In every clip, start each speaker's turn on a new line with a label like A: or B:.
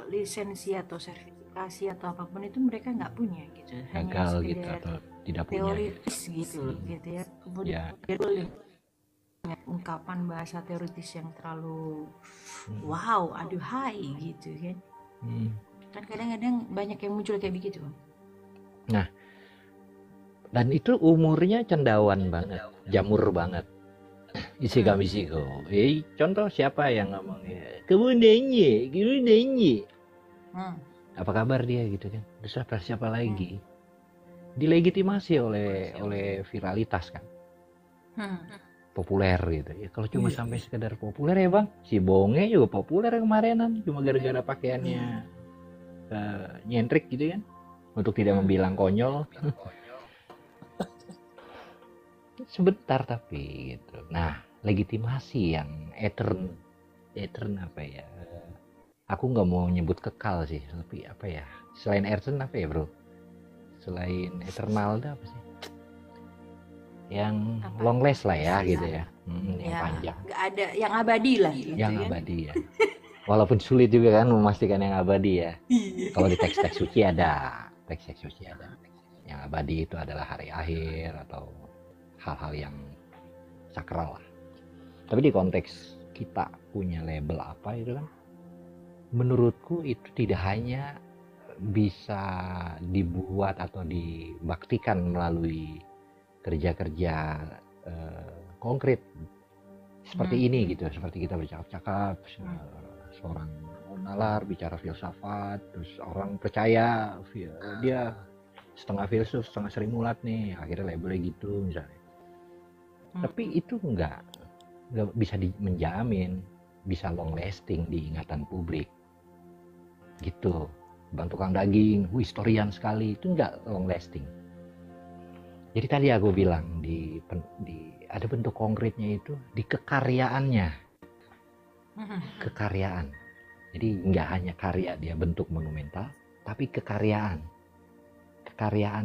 A: lisensi atau sertifikasi atau apapun itu mereka nggak punya gitu, hanya
B: gagal gitu
A: sekedar
B: atau tidak punya gitu.
A: teoritis gitu ya. Kemudian
B: Ya,
A: dengan ungkapan bahasa teoritis yang terlalu wow, aduhai gitu kan. Kan kadang-kadang banyak yang muncul kayak begitu.
B: Nah, dan itu umurnya cendawan banget, jamur banget. Isi kami siko. Contoh siapa yang ngomongnya? Kamu nanya. Apa kabar dia gitu kan? Terus siapa lagi? Dilegitimasi oleh viralitas kan, populer gitu ya. Kalau cuma sampai sekedar populer ya bang, si Bonge juga populer kemarinan cuma gara-gara pakaiannya nyentrik gitu kan, untuk tidak membilang konyol. Sebentar tapi gitu. Nah, legitimasi yang etern apa ya, aku nggak mau nyebut kekal sih, tapi apa ya, selain etern apa ya bro, selain eternal itu apa sih, yang long last lah ya gitu ya, yang panjang,
A: nggak ada yang abadi lah gitu
B: yang
A: kan?
B: abadi ya. Walaupun sulit juga kan memastikan yang abadi ya. Kalau di teks-teks suci ada, teks-teks suci ada. Yang abadi itu adalah hari akhir atau hal-hal yang sakral lah. Tapi di konteks kita punya label apa itu kan, menurutku itu tidak hanya bisa dibuat atau dibaktikan melalui kerja-kerja konkret seperti ini gitu, seperti kita bercakap-cakap, seorang nalar bicara filsafat, terus orang percaya dia setengah filsuf setengah Sri Mulat nih, akhirnya labelnya gitu misalnya. Tapi itu nggak bisa menjamin bisa long lasting di ingatan publik gitu. Bang tukang daging, historian sekali, itu nggak long lasting. Jadi tadi aku bilang di ada bentuk konkretnya itu di kekaryaannya, kekaryaan. Jadi nggak hanya karya dia bentuk monumental, tapi kekaryaan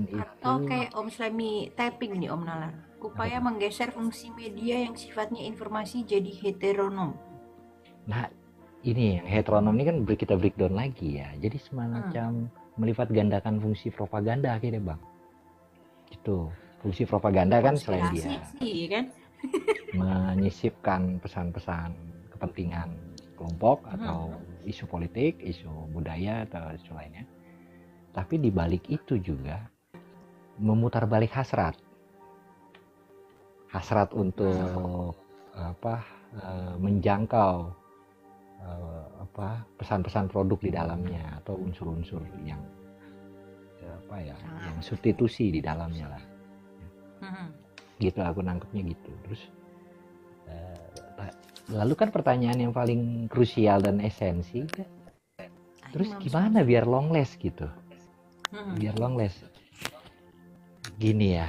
B: itu.
A: Atau kayak Om Slemi typing nih Om Nalar, upaya menggeser fungsi media yang sifatnya informasi jadi heteronom.
B: Nah ini yang heteronom ini kan kita breakdown lagi ya, jadi semacam melipat gandakan fungsi propaganda akhirnya bang. Itu fungsi propaganda kan selain dia
A: kan?
B: menyisipkan pesan-pesan kepentingan kelompok atau isu politik, isu budaya atau isu lainnya, tapi di balik itu juga memutar balik hasrat untuk menjangkau pesan-pesan produk di dalamnya atau unsur-unsur yang yang substitusi di dalamnya lah. Gitu aku nangkepnya gitu. Terus lalu kan pertanyaan yang paling krusial dan esensi, terus gimana biar long last gitu? Biar long last gini ya,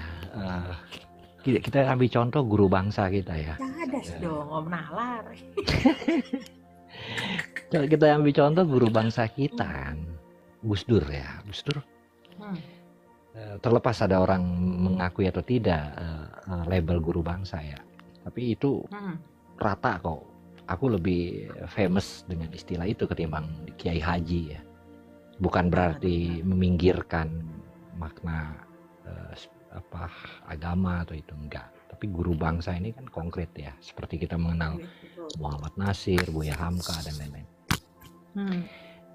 B: kita ambil contoh guru bangsa kita ya.
A: Cadas dong Om Nalar.
B: Kita ambil contoh guru bangsa kita kan, Gus Dur ya. Gus Dur terlepas ada orang mengakui atau tidak label guru bangsa ya, tapi itu rata kok. Aku lebih famous dengan istilah itu ketimbang Kiai Haji ya. Bukan berarti meminggirkan makna agama atau itu, enggak. Tapi guru bangsa ini kan konkret ya, seperti kita mengenal Muhammad Nasir, Buya Hamka dan lain-lain.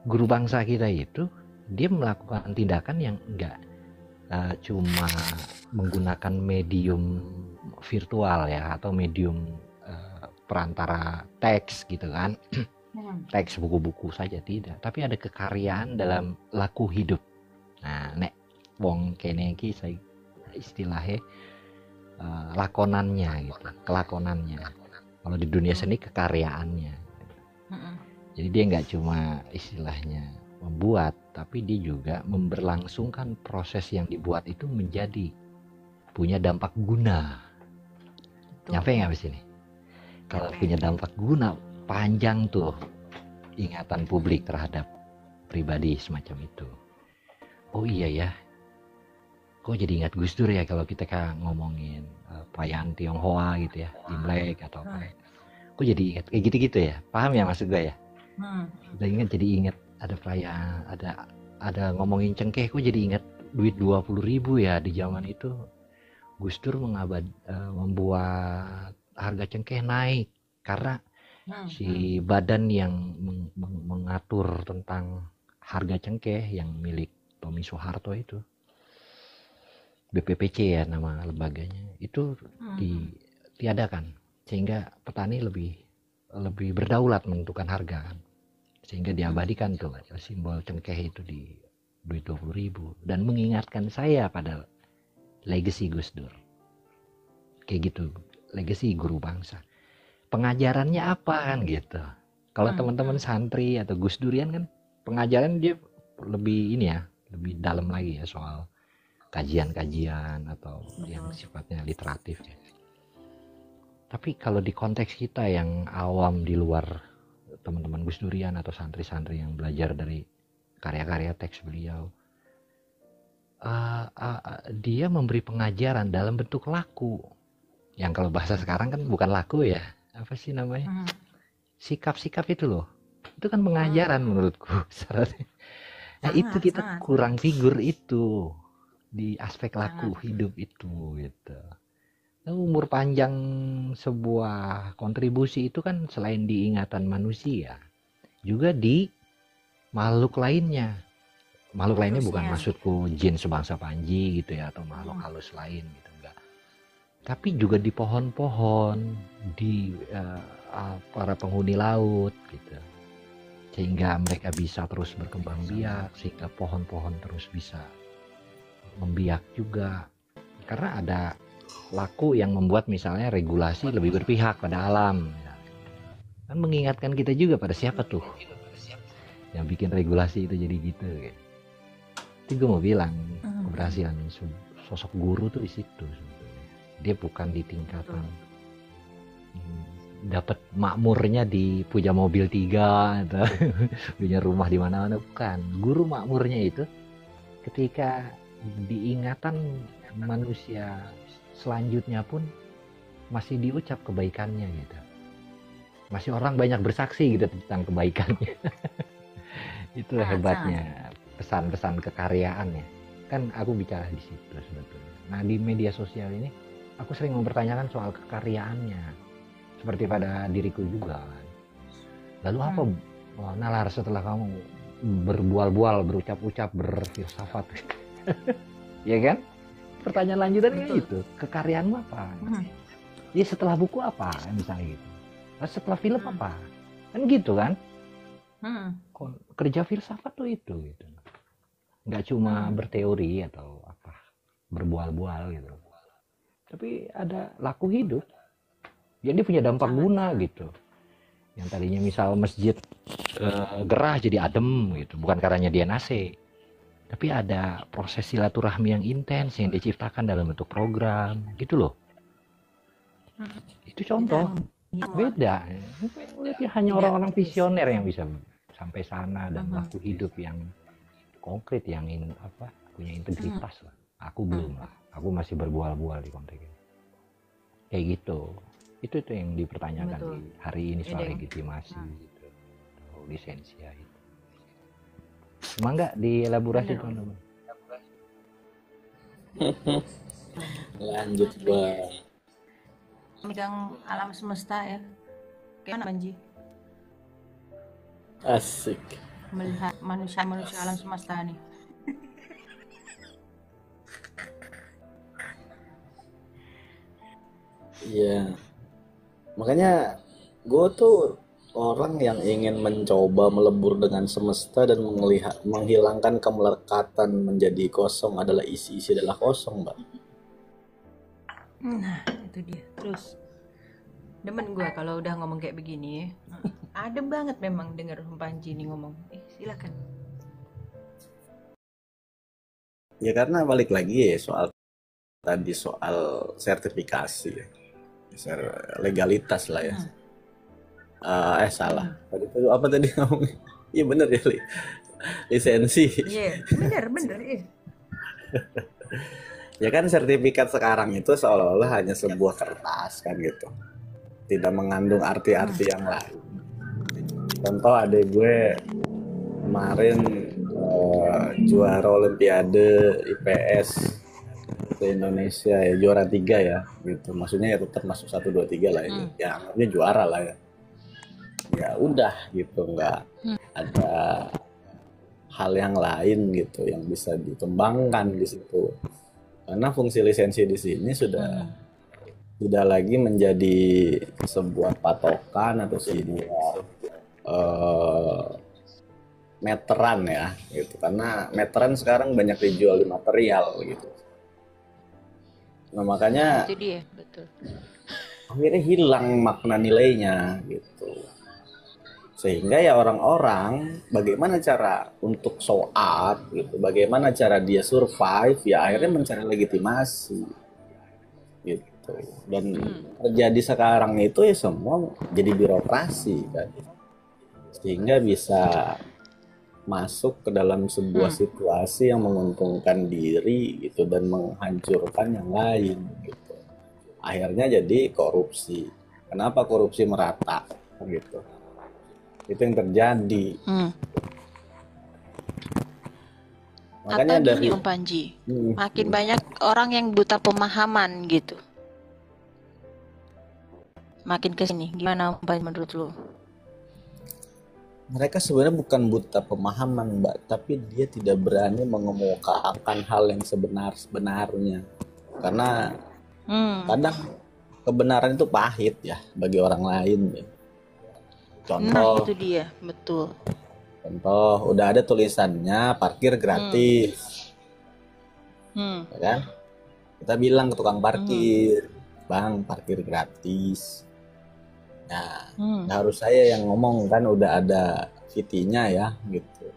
B: Guru bangsa kita itu dia melakukan tindakan yang enggak cuma menggunakan medium virtual ya, atau medium perantara teks gitu kan, teks buku-buku saja, tidak, tapi ada kekaryaan dalam laku hidup. Nah nek wong kene iki saya istilahnya lakonannya gitu, kelakonannya. Kalau di dunia seni kekaryaannya. Jadi dia nggak cuma istilahnya membuat, tapi dia juga memberlangsungkan proses yang dibuat itu menjadi punya dampak guna. Nyampe nggak di sini? Kalau punya dampak guna, panjang tuh ingatan publik terhadap pribadi semacam itu. Oh iya ya, kok jadi ingat Gus Dur ya kalau kita ngomongin perayaan Tionghoa gitu ya, Imlek atau apa. Kok jadi ingat kayak gitu-gitu ya? Paham ya maksud gue ya? Udah ingat, jadi ingat ada perayaan, ada ngomongin cengkeh, kok jadi ingat duit 20.000 ya di zaman itu. Gus Dur membuat harga cengkeh naik karena si badan yang mengatur tentang harga cengkeh yang milik Tommy Soeharto itu, BPPC ya nama lembaganya, itu ditiadakan sehingga petani lebih berdaulat menentukan harga kan. Sehingga diabadikan tuh simbol cengkeh itu di duit 20.000 dan mengingatkan saya pada legacy Gus Dur. Kayak gitu, legacy guru bangsa. Pengajarannya apa kan gitu. Kalau teman-teman santri atau Gus Durian kan pengajaran dia lebih ini ya, lebih dalam lagi ya soal kajian-kajian atau yang sifatnya literatif ya. Tapi kalau di konteks kita yang awam di luar teman-teman Gus Durian atau santri-santri yang belajar dari karya-karya teks beliau, dia memberi pengajaran dalam bentuk laku. Yang kalau bahasa sekarang kan bukan laku ya, apa sih namanya? Sikap-sikap itu loh. Itu kan pengajaran menurutku. Nah itu kita kurang figur itu di aspek laku hidup itu gitu. Umur panjang sebuah kontribusi itu kan selain di ingatan manusia, juga di makhluk lainnya. Makhluk lainnya bukan maksudku jin sebangsa Panji gitu ya, atau makhluk halus lain gitu, enggak. Tapi juga di pohon-pohon, di para penghuni laut gitu. Sehingga mereka bisa terus berkembang biak, sehingga pohon-pohon terus bisa membiak juga. Karena ada laku yang membuat misalnya regulasi lebih berpihak pada alam. Kan mengingatkan kita juga pada siapa tuh yang bikin regulasi itu jadi gitu. Itu gue mau bilang keberhasilan sosok guru tuh di situ sebetulnya. Dia bukan di tingkatan dapat makmurnya di punya mobil 3 atau punya rumah di mana-mana, bukan. Guru makmurnya itu ketika diingatan manusia selanjutnya pun masih diucap kebaikannya gitu. Masih orang banyak bersaksi gitu tentang kebaikannya. Itu hebatnya pesan-pesan kekaryaan ya. Kan aku bicara di situ sebetulnya. Nah di media sosial ini aku sering mempertanyakan soal kekaryaannya. Seperti pada diriku juga kan. Lalu apa nalar setelah kamu berbual-bual, berucap-ucap, berfilsafat? Ya kan? Pertanyaan lanjutannya gitu. Kekaryaanmu apa? Ya setelah buku apa misalnya gitu. Setelah film apa? Kan gitu kan? Kerja filsafat tuh itu gitu. Nggak cuma berteori atau apa, berbual-bual gitu. Tapi ada laku hidup. Jadi punya dampak guna gitu. Yang tadinya misal masjid gerah jadi adem gitu, bukan karena dia AC. Tapi ada proses silaturahmi yang intens yang diciptakan dalam bentuk program, gitu loh. Itu contoh. Beda. Hanya orang-orang visioner yang bisa sampai sana dan laku hidup yang konkret, yang punya integritas lah. Aku belum lah. Aku masih berbual-bual di konteks ini. Kayak gitu. Itu yang dipertanyakan di hari ini soal legitimasi gitu, atau lisensia itu. Cuma nggak dielaborasi teman-teman.
C: Lanjut Bang.
A: Megang alam semesta ya. Kayak mana Banji?
C: Asik.
A: Melihat manusia alam semesta nih.
C: Iya. Makanya gue tuh orang yang ingin mencoba melebur dengan semesta dan menghilangkan kemelekatan menjadi kosong adalah isi adalah kosong, Mbak.
A: Nah, itu dia. Terus demen gue kalau udah ngomong kayak begini. Adem banget memang denger Panji ini ngomong. Silakan.
C: Ya karena balik lagi ya soal sertifikasi. Legalitas lah ya. Salah. Tadi itu apa tadi ngomongnya? Iya bener ya, lisensi.
A: Iya, bener.
C: Ya kan sertifikat sekarang itu seolah-olah hanya sebuah kertas kan gitu. Tidak mengandung arti-arti yang lain. Contoh adek gue kemarin juara Olimpiade IPS ke Indonesia ya, juara 3 ya gitu, maksudnya ya tetap masuk 1, 2, 3 lah ya, ya anggapnya juara lah ya. Ya udah gitu, nggak ada hal yang lain gitu yang bisa dikembangkan di situ, karena fungsi lisensi di sini sudah tidak lagi menjadi sebuah patokan atau sebuah meteran ya gitu, karena meteran sekarang banyak dijual di material gitu. Nah makanya
A: Itu dia, betul.
C: akhirnya hilang makna nilainya gitu, sehingga ya orang-orang bagaimana cara untuk show up gitu, bagaimana cara dia survive, ya akhirnya mencari legitimasi gitu. Dan terjadi sekarang itu ya semua jadi birokrasi kan, sehingga bisa masuk ke dalam sebuah situasi yang menguntungkan diri gitu dan menghancurkan yang lain gitu. Akhirnya jadi korupsi. Kenapa korupsi merata gitu? Itu yang terjadi. Makanya
A: Atau
C: dari
A: gini Om Panji, makin banyak orang yang buta pemahaman gitu. Makin kesini, gimana Om Panji menurut lu?
C: mereka sebenarnya bukan buta pemahaman, Mbak, tapi dia tidak berani mengemukakan hal yang sebenarnya. Karena kadang kebenaran itu pahit ya bagi orang lain ya.
A: Nah itu dia, betul.
C: Contoh, udah ada tulisannya parkir gratis, ya kan? Kita bilang ke tukang parkir, Bang, parkir gratis. Nah, harus saya yang ngomong kan, udah ada VT-nya ya, gitu.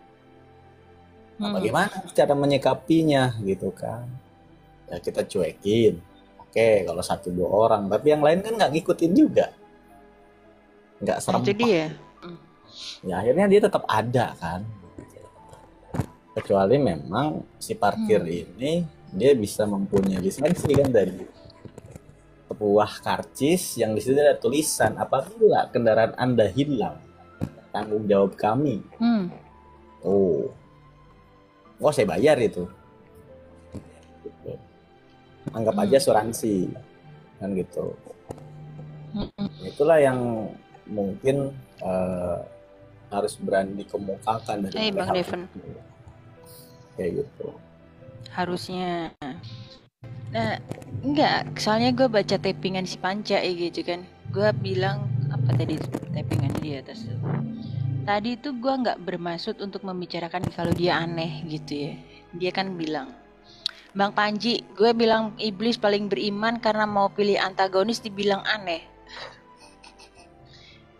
C: Nah, bagaimana cara menyikapinya, gitu kan? Ya kita cuekin. Oke, kalau 1, 2 orang, tapi yang lain kan nggak ngikutin juga, nggak serempak.
A: Itu dia.
C: Ya akhirnya dia tetap ada kan, kecuali memang si parkir ini dia bisa mempunyai lisensi kan, dari sebuah karcis yang di situ ada tulisan, apabila kendaraan Anda hilang, tanggung jawab kami. Oh saya bayar itu, gitu. Anggap aja asuransi kan gitu. Itulah yang mungkin harus berani dikemukakan dari
A: Bang Devon.
C: Kayak gitu.
A: Harusnya. Nah, enggak, soalnya gue baca tappingan si Panca gitu kan. Gue bilang apa tadi tappingan di atas tuh. Tadi itu gue nggak bermaksud untuk membicarakan kalau dia aneh gitu ya. Dia kan bilang, Bang Panji, gue bilang iblis paling beriman karena mau pilih antagonis dibilang aneh.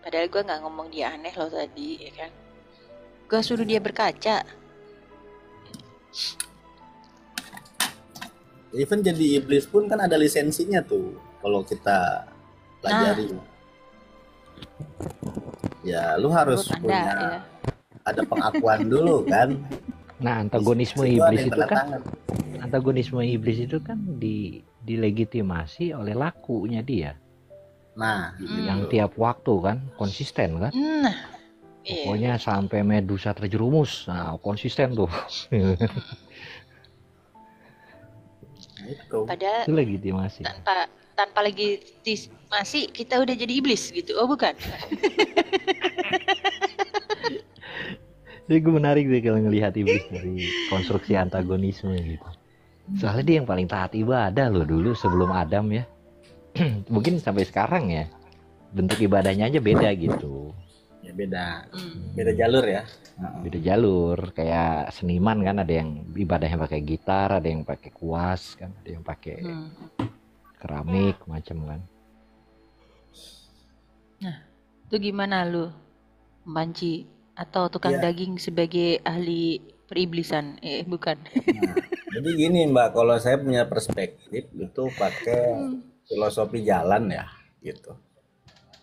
A: Padahal gue nggak ngomong dia aneh loh tadi, ya kan? Gue suruh dia berkaca.
C: Even jadi iblis pun kan ada lisensinya tuh, kalau kita pelajari. Ya, lu harus punya ya. Ada pengakuan dulu kan.
B: Nah, antagonisme iblis itu kan, antagonisme iblis itu kan dilegitimasi oleh lakunya dia. Nah, yang tiap waktu kan konsisten kan. Pokoknya sampai Medusa terjerumus, nah konsisten tuh.
A: Padahal
B: itu legitimasi.
A: Tanpa legitimasi kita udah jadi iblis gitu, oh bukan?
B: Jadi gue menarik deh kalau ngelihat iblis dari konstruksi antagonisme gitu. Soalnya dia yang paling taat ibadah loh dulu sebelum Adam ya. Mungkin sampai sekarang ya bentuk ibadahnya aja beda gitu.
C: Ya beda jalur ya.
B: Beda jalur, kayak seniman kan, ada yang ibadahnya pakai gitar, ada yang pakai kuas kan, ada yang pakai keramik macam kan.
A: Nah, itu gimana lu, Banci atau tukang daging sebagai ahli periblisan? Bukan.
C: Nah, jadi gini Mbak, kalau saya punya perspektif itu pakai filosofi jalan ya gitu.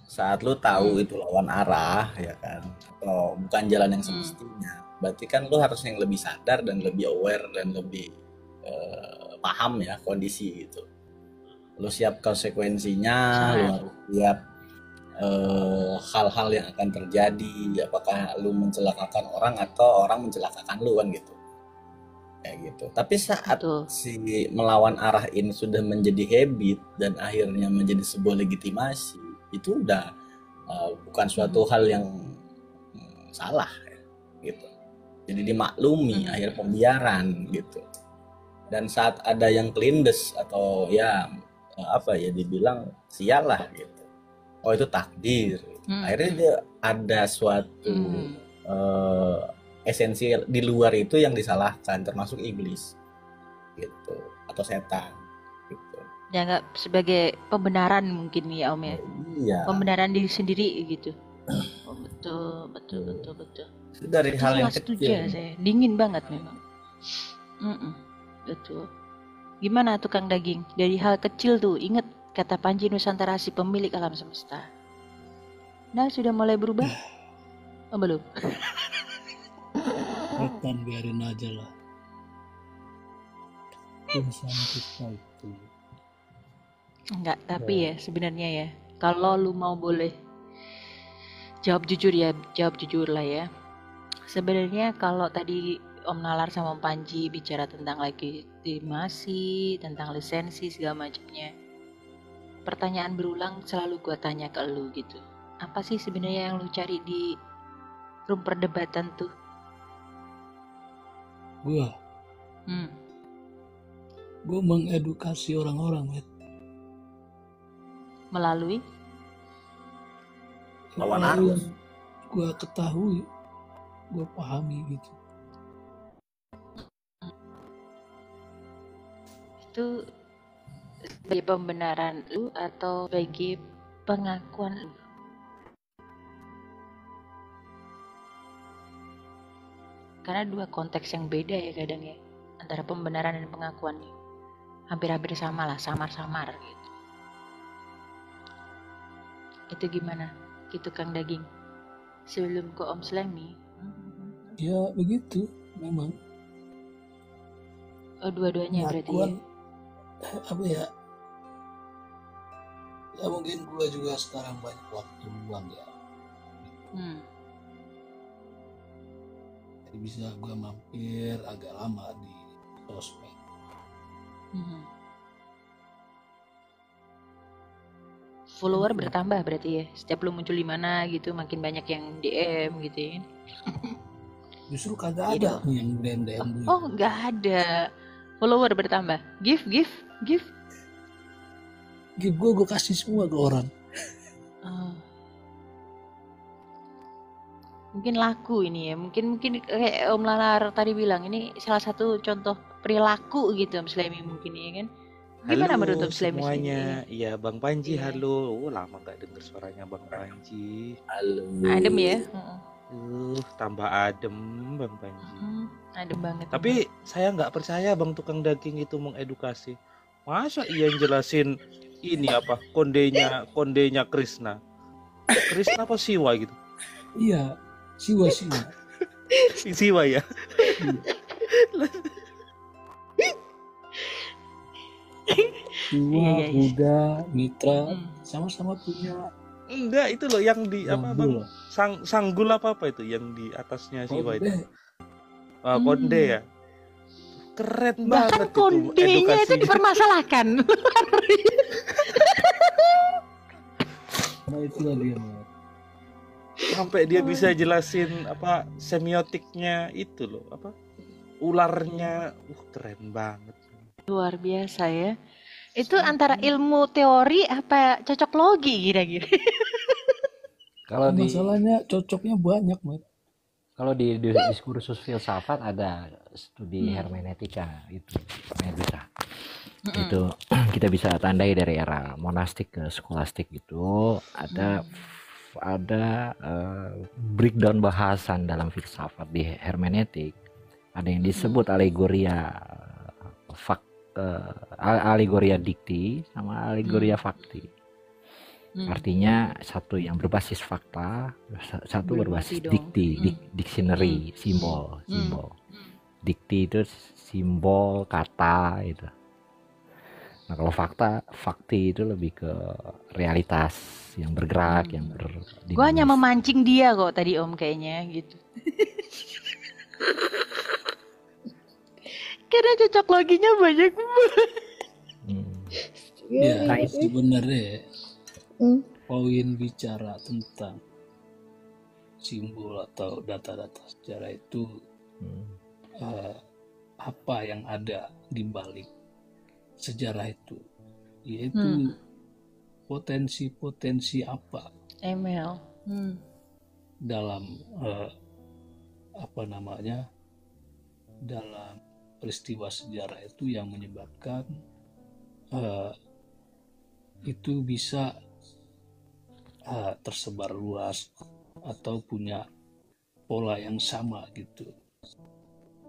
C: Saat lu tahu itu lawan arah ya kan, atau bukan jalan yang semestinya, berarti kan lu harus yang lebih sadar dan lebih aware dan lebih paham ya kondisi gitu. Lu siap konsekuensinya, lu harus siap hal-hal yang akan terjadi, apakah lu mencelakakan orang atau orang mencelakakan lu kan gitu, kayak gitu. Tapi saat
A: Betul.
C: si melawan arah ini sudah menjadi habit dan akhirnya menjadi sebuah legitimasi, itu udah bukan suatu hal yang salah ya, gitu. Jadi dimaklumi, akhir pembiaran gitu. Dan saat ada yang kelindes atau ya apa ya dibilang sial lah gitu. Oh itu takdir. Akhirnya dia ada suatu esensi di luar itu yang disalahkan, termasuk iblis gitu atau setan gitu.
A: Dianggap sebagai pembenaran mungkin ya Om ya.
C: Iya.
A: Pembenaran diri sendiri gitu. Oh, betul.
C: Itu dari
A: Itu
C: hal yang
A: sangat setuju ya
C: kecil.
A: saya. Dingin banget memang. Betul. Gimana tukang daging? Dari hal kecil tuh, inget kata Panji Nusantara si pemilik alam semesta. Nah, sudah mulai berubah? Oh, belum.
D: Bukan, biarin aja lah. Urusan kita itu.
A: Enggak, tapi ya sebenarnya ya, kalau lu mau boleh jawab jujur lah ya. Sebenarnya kalau tadi Om Nalar sama Om Panji bicara tentang legitimasi, tentang lisensi segala macamnya. Pertanyaan berulang selalu gua tanya ke lu gitu. Apa sih sebenarnya yang lu cari di room perdebatan tuh?
D: Gue mengedukasi orang-orang, Met.
A: Melalui
C: Lawan arus.
D: Gue ketahui, gue pahami gitu.
A: Itu sebagai pembenaran lu atau sebagai pengakuan lu? Karena dua konteks yang beda ya kadang ya, antara pembenaran dan pengakuan. Hampir-hampir sama lah, samar-samar gitu. Itu gimana? Gitu Kang Daging. Sebelum ke Om Slemi.
D: Ya begitu, memang.
A: Oh, dua-duanya berarti ya?
D: Pengakuan, apa ya? Ya mungkin gue juga sekarang banyak waktu luang ya. Jadi bisa gue mampir agak lama di sosmed.
A: Follower bertambah berarti ya? Setiap lu muncul di mana gitu, makin banyak yang DM gitu ya?
D: Justru kagak ada nih yang DM.
A: Oh, nggak ada. Follower bertambah. Give.
D: Give gue kasih semua ke orang.
A: Mungkin laku ini ya, mungkin kayak Om Lalar tadi bilang, ini salah satu contoh perilaku gitu Om Slemi mungkin ya kan. Gimana menurut Om Slemi
E: semuanya? Iya Bang Panji, halo. Lama gak denger suaranya Bang Panji.
C: Halo.
A: Adem ya?
E: Tambah adem Bang Panji.
A: Adem banget.
E: Tapi saya nggak percaya Bang Tukang Daging itu mengedukasi. Masa iya jelasin ini apa kondenya Krishna apa Siwa gitu?
D: Iya, Siwa.
E: Siwa ya.
D: Siwa, Buddha, Mitra, sama-sama punya.
E: Enggak, itu loh yang di apa Bang? Sanggul apa itu yang di atasnya Siwa itu? Konde ya. Keren banget itu.
A: Kondenya itu dipermasalahkan.
D: Nah itulah dia.
E: Sampai dia bisa jelasin apa semiotiknya itu loh, apa ularnya, keren banget.
A: Luar biasa ya. Itu antara ilmu teori apa cocok logi kira-kira?
B: Kalau di
D: masalahnya cocoknya banyak, Mat.
B: Kalau di diskursus filsafat ada studi hermeneutika itu Medusa. Itu kita bisa tandai dari era monastik ke skolastik itu ada breakdown bahasan dalam filsafat di hermeneutik. Ada yang disebut alegoria alegoria dikti sama alegoria fakti. Artinya satu yang berbasis fakta, satu berbasis dikti, dictionary, simbol. Dikti itu simbol kata itu. Nah kalau fakti itu lebih ke realitas yang bergerak, yang
A: Gue hanya
B: berdinamis.
A: memancing dia kok tadi Om kayaknya gitu. Karena cocok loginya banyak banget.
B: Hmm.
D: Ya,
B: Nah, itu.
D: sebenarnya poin bicara tentang simbol atau data-data sejarah itu
B: Hmm.
D: apa yang ada di balik sejarah itu, yaitu potensi-potensi apa
A: Email.
D: dalam dalam peristiwa sejarah itu yang menyebabkan itu bisa tersebar luas atau punya pola yang sama gitu.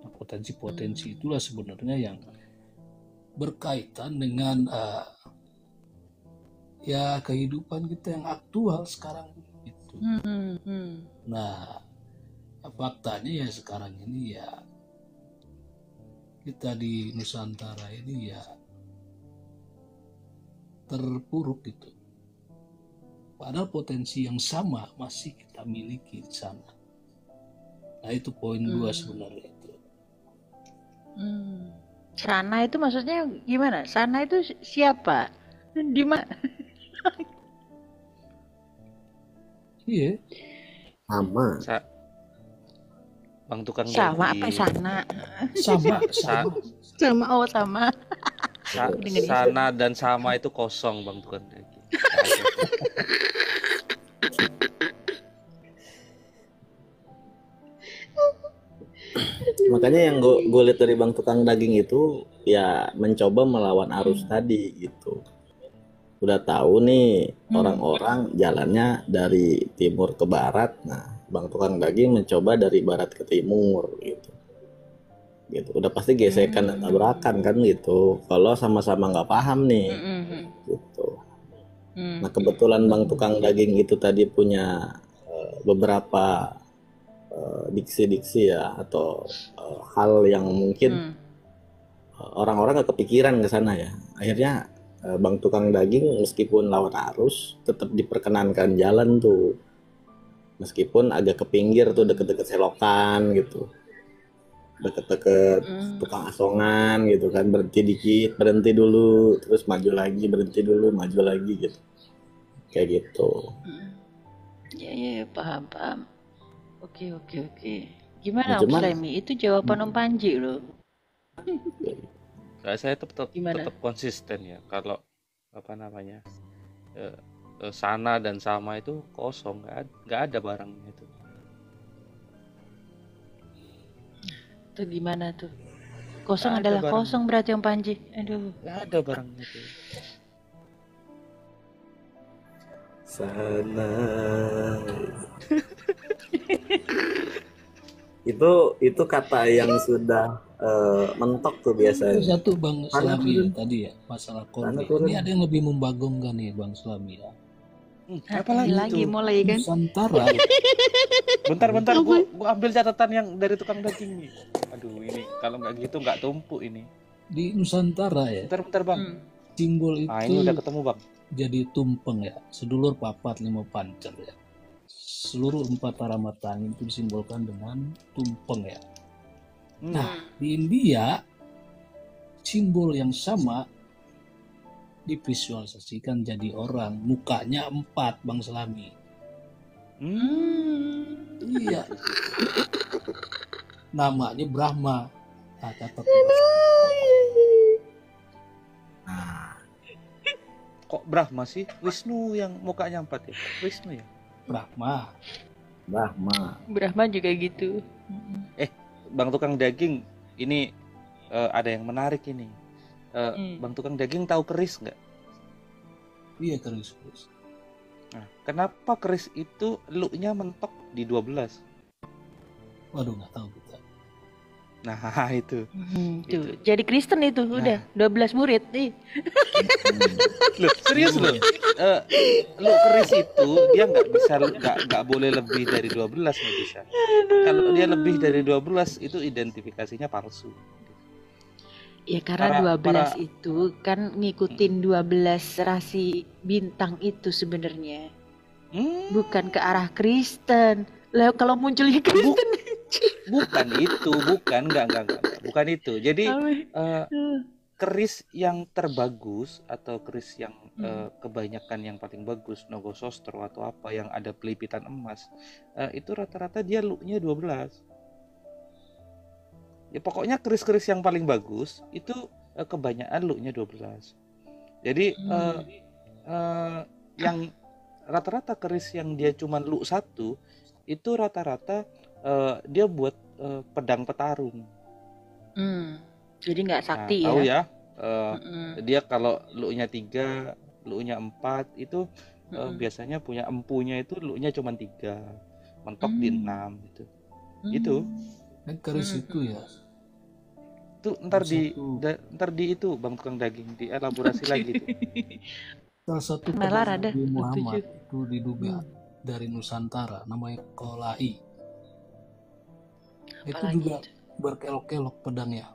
D: Nah, potensi-potensi itulah sebenarnya yang berkaitan dengan ya kehidupan kita yang aktual sekarang gitu. Nah, faktanya ya sekarang ini ya kita di Nusantara ini ya terpuruk gitu. Padahal potensi yang sama masih kita miliki di sana. Nah itu poin 2 sebenarnya itu.
A: Sana itu maksudnya gimana? Sana itu siapa? Di mana?
D: Iya.
C: Sama.
E: Bang tukang
A: Sama apa
E: daging.
A: sana?
D: Sama.
A: Sama, oh sama.
E: Sana dan sama itu kosong bang tukang daging.
C: Makanya yang gue lihat dari Bang Tukang Daging itu ya mencoba melawan arus tadi gitu. Udah tahu nih orang-orang jalannya dari timur ke barat. Nah, Bang Tukang Daging mencoba dari barat ke timur gitu. Gitu. Udah pasti gesekan dan tabrakan kan gitu. Kalau sama-sama nggak paham nih. Gitu. Nah, kebetulan Bang Tukang Daging itu tadi punya beberapa diksi-diksi ya atau hal yang mungkin orang-orang gak kepikiran ke sana ya. Akhirnya Bang Tukang Daging meskipun lawan arus tetap diperkenankan jalan tuh. Meskipun agak ke pinggir tuh deket-deket selokan gitu. Deket-deket tukang asongan gitu kan, berhenti dikit, berhenti dulu, terus maju lagi, berhenti dulu, maju lagi gitu. Kayak gitu.
A: Ya, paham. Oke. Gimana
C: Nah,
A: Om
C: cuman-
A: Slemi? Itu jawaban Om Panji loh.
E: Nah, saya tetap
A: Gimana?
E: konsisten ya kalau sana dan sama itu kosong, nggak ada barangnya itu.
A: Itu gimana tuh? Kosong
E: Nggak ada
A: adalah
E: barang.
A: kosong berarti Om Panji. Aduh.
E: Nggak ada barangnya itu.
C: Sana itu kata yang sudah mentok tuh biasanya.
D: Satu Bang
C: Sana
D: Slami
C: turun.
D: tadi ya masalah
C: Sana
D: konflik.
C: turun.
D: Ini ada yang lebih membagongkan nih Bang Slami ya.
E: Apalagi
A: lagi
E: itu?
A: mulai kan?
D: Nusantara
E: Bentar, gua ambil catatan yang dari tukang daging nih. Aduh, ini kalau nggak gitu nggak tumpuk ini.
D: di Nusantara ya
E: Bentar bang.
D: simbol
E: Nah, ini
D: itu
E: udah ketemu bang.
D: jadi tumpeng ya, sedulur papat lima pancer ya. Seluruh 4 arah mata angin itu disimbolkan dengan tumpeng ya. Nah, di India simbol yang sama divisualisasikan jadi orang, mukanya 4 Bang Slami. Iya. Namanya Brahma. Nah, kata
E: Kok Brahma sih? Wisnu yang mukanya 4 ya? Wisnu ya?
D: Brahma.
A: Brahma juga gitu.
E: Bang tukang daging, ini ada yang menarik ini. Bang tukang daging tahu keris nggak?
D: Iya keris.
E: Nah, kenapa keris itu looknya mentok di 12?
D: Waduh nggak tahu kita.
E: Nah itu.
A: Tuh, jadi Kristen itu udah 12 murid nih.
E: Loh, serius loh. Look keris itu dia nggak boleh lebih dari 12 nggak bisa. Kalau dia lebih dari 12 itu identifikasinya palsu.
A: Ya karena
E: Para
A: 12
E: para
A: itu kan ngikutin 12 rasi bintang itu sebenarnya. Bukan ke arah Kristen. Lah kalau munculnya
E: bu,
A: Kristen.
E: bukan itu, enggak. Bukan itu. Jadi
A: Apa?
E: keris yang terbagus atau keris yang
A: Hmm.
E: kebanyakan yang paling bagus, Nogosostro atau apa yang ada pelipitan emas, itu rata-rata dia looknya 12. Ya pokoknya keris-keris yang paling bagus itu kebanyakan looknya 12. Jadi
A: Hmm.
E: yang rata-rata keris yang dia cuma look 1 itu rata-rata dia buat pedang petarung.
A: Jadi nggak
E: Nah,
A: sakti
E: tahu
A: ya.
E: ya,
A: Mm-mm.
E: dia kalau looknya 3, looknya 4 itu
A: Mm-mm.
E: biasanya punya empunya itu looknya cuma 3, mentok di 6 gitu. Itu
D: Keris itu ya
E: itu ntar
D: satu
E: di itu Bang Tukang Daging dielaborasi lagi tuh.
D: salah satu
A: Nalar
D: pedang
A: ada
D: Nabi Muhammad
A: tujuh.
D: itu diduga dari Nusantara, namanya Kolai. Itu
A: Apalagi
D: juga
A: itu.
D: berkelok-kelok pedangnya.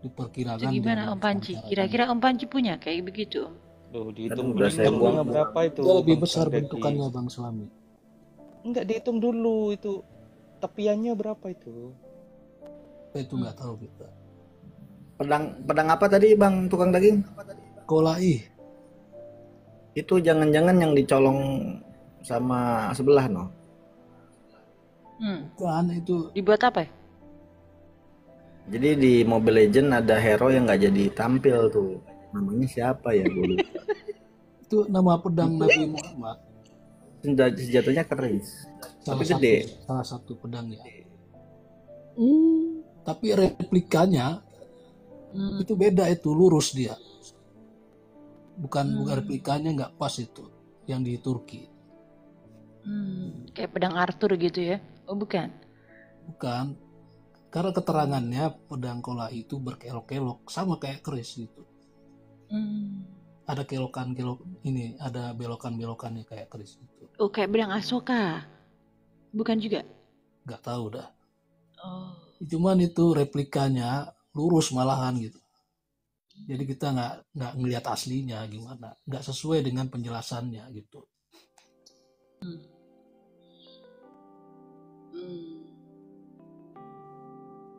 A: Itu
D: Diperkirakan
A: gimana
D: dari
A: Om Panci?
D: Nusantara.
A: Kira-kira Om Panci punya kayak begitu Om?
E: Dihitung
C: Aduh, udah saya buang.
E: bentuknya berapa itu
D: Dia lebih
E: Bang
D: besar
E: Tukang Daging.
D: bentukannya Bang Selami.
E: Enggak dihitung dulu itu tepiannya berapa itu.
D: Itu nggak tahu kita.
C: Pedang apa tadi Bang Tukang Daging?
D: Kolai
C: Itu jangan-jangan yang dicolong sama sebelah no?
D: kan itu
A: Dibuat apa ya?
C: Jadi di Mobile Legend ada hero yang nggak jadi tampil tuh. Namanya siapa ya gue lupa.
D: itu nama pedang Nabi Muhammad.
C: Senjatanya keris. Tapi gede.
D: Salah satu pedangnya. Tapi replikanya itu beda, itu lurus dia. Bukan replikanya nggak pas itu yang di Turki.
A: Kayak pedang Arthur gitu ya? Oh bukan?
D: Bukan. Karena keterangannya pedang Kolai itu berkelok-kelok sama kayak keris gitu. Ada ada belokan-belokannya kayak keris itu.
A: Oh kayak pedang Asoka? Bukan juga?
D: Nggak tahu dah.
A: Oh.
D: Cuman itu replikanya lurus malahan gitu. Jadi kita nggak ngelihat aslinya gimana, nggak sesuai dengan penjelasannya gitu.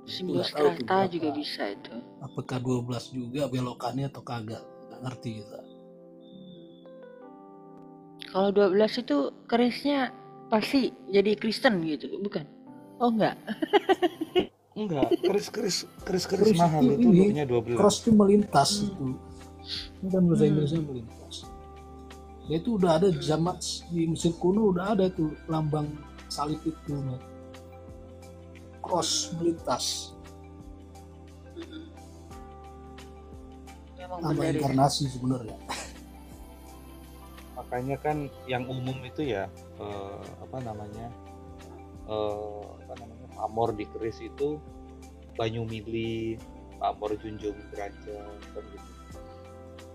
A: Simbol
D: Nggak tahu tuh
A: strata
D: berapa.
A: juga bisa itu.
D: Apakah 12 juga belokannya atau kagak? Nggak ngerti kita.
A: Kalau 12 itu kerisnya pasti jadi Kristen gitu, bukan? Oh enggak.
E: Enggak, keris
D: Keris
E: mahal
D: itu
E: itu
D: ini,
E: looknya 12.
D: cross itu melintas itu. Ini kan bahasa Inggrisnya melintas. Dia itu udah ada zaman di Mesir kuno, udah ada tuh lambang salib itu. Cross melintas.
A: Memang
D: Nama
A: benar ya.
D: inkarnasi sebenarnya.
E: Makanya kan yang umum itu ya pamor di keris itu banyu mili, pamor junjung derajat kan gitu.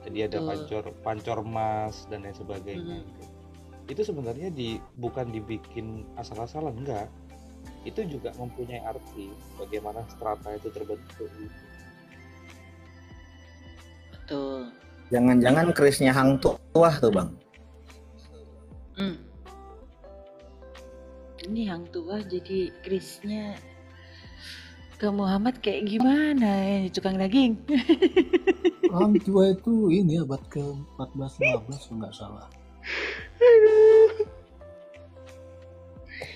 E: Jadi ada pancor emas dan lain sebagainya. Gitu. Itu sebenarnya bukan dibikin asal-asalan, enggak. Itu juga mempunyai arti bagaimana strata itu terbentuk.
A: Betul.
C: Jangan-jangan kerisnya Hang Tuah tuh Bang.
A: Ini Hang Tuah jadi kerisnya ke Muhammad kayak gimana ya tukang daging?
D: Hang Tuah itu ini abad ke-14-15 nggak salah.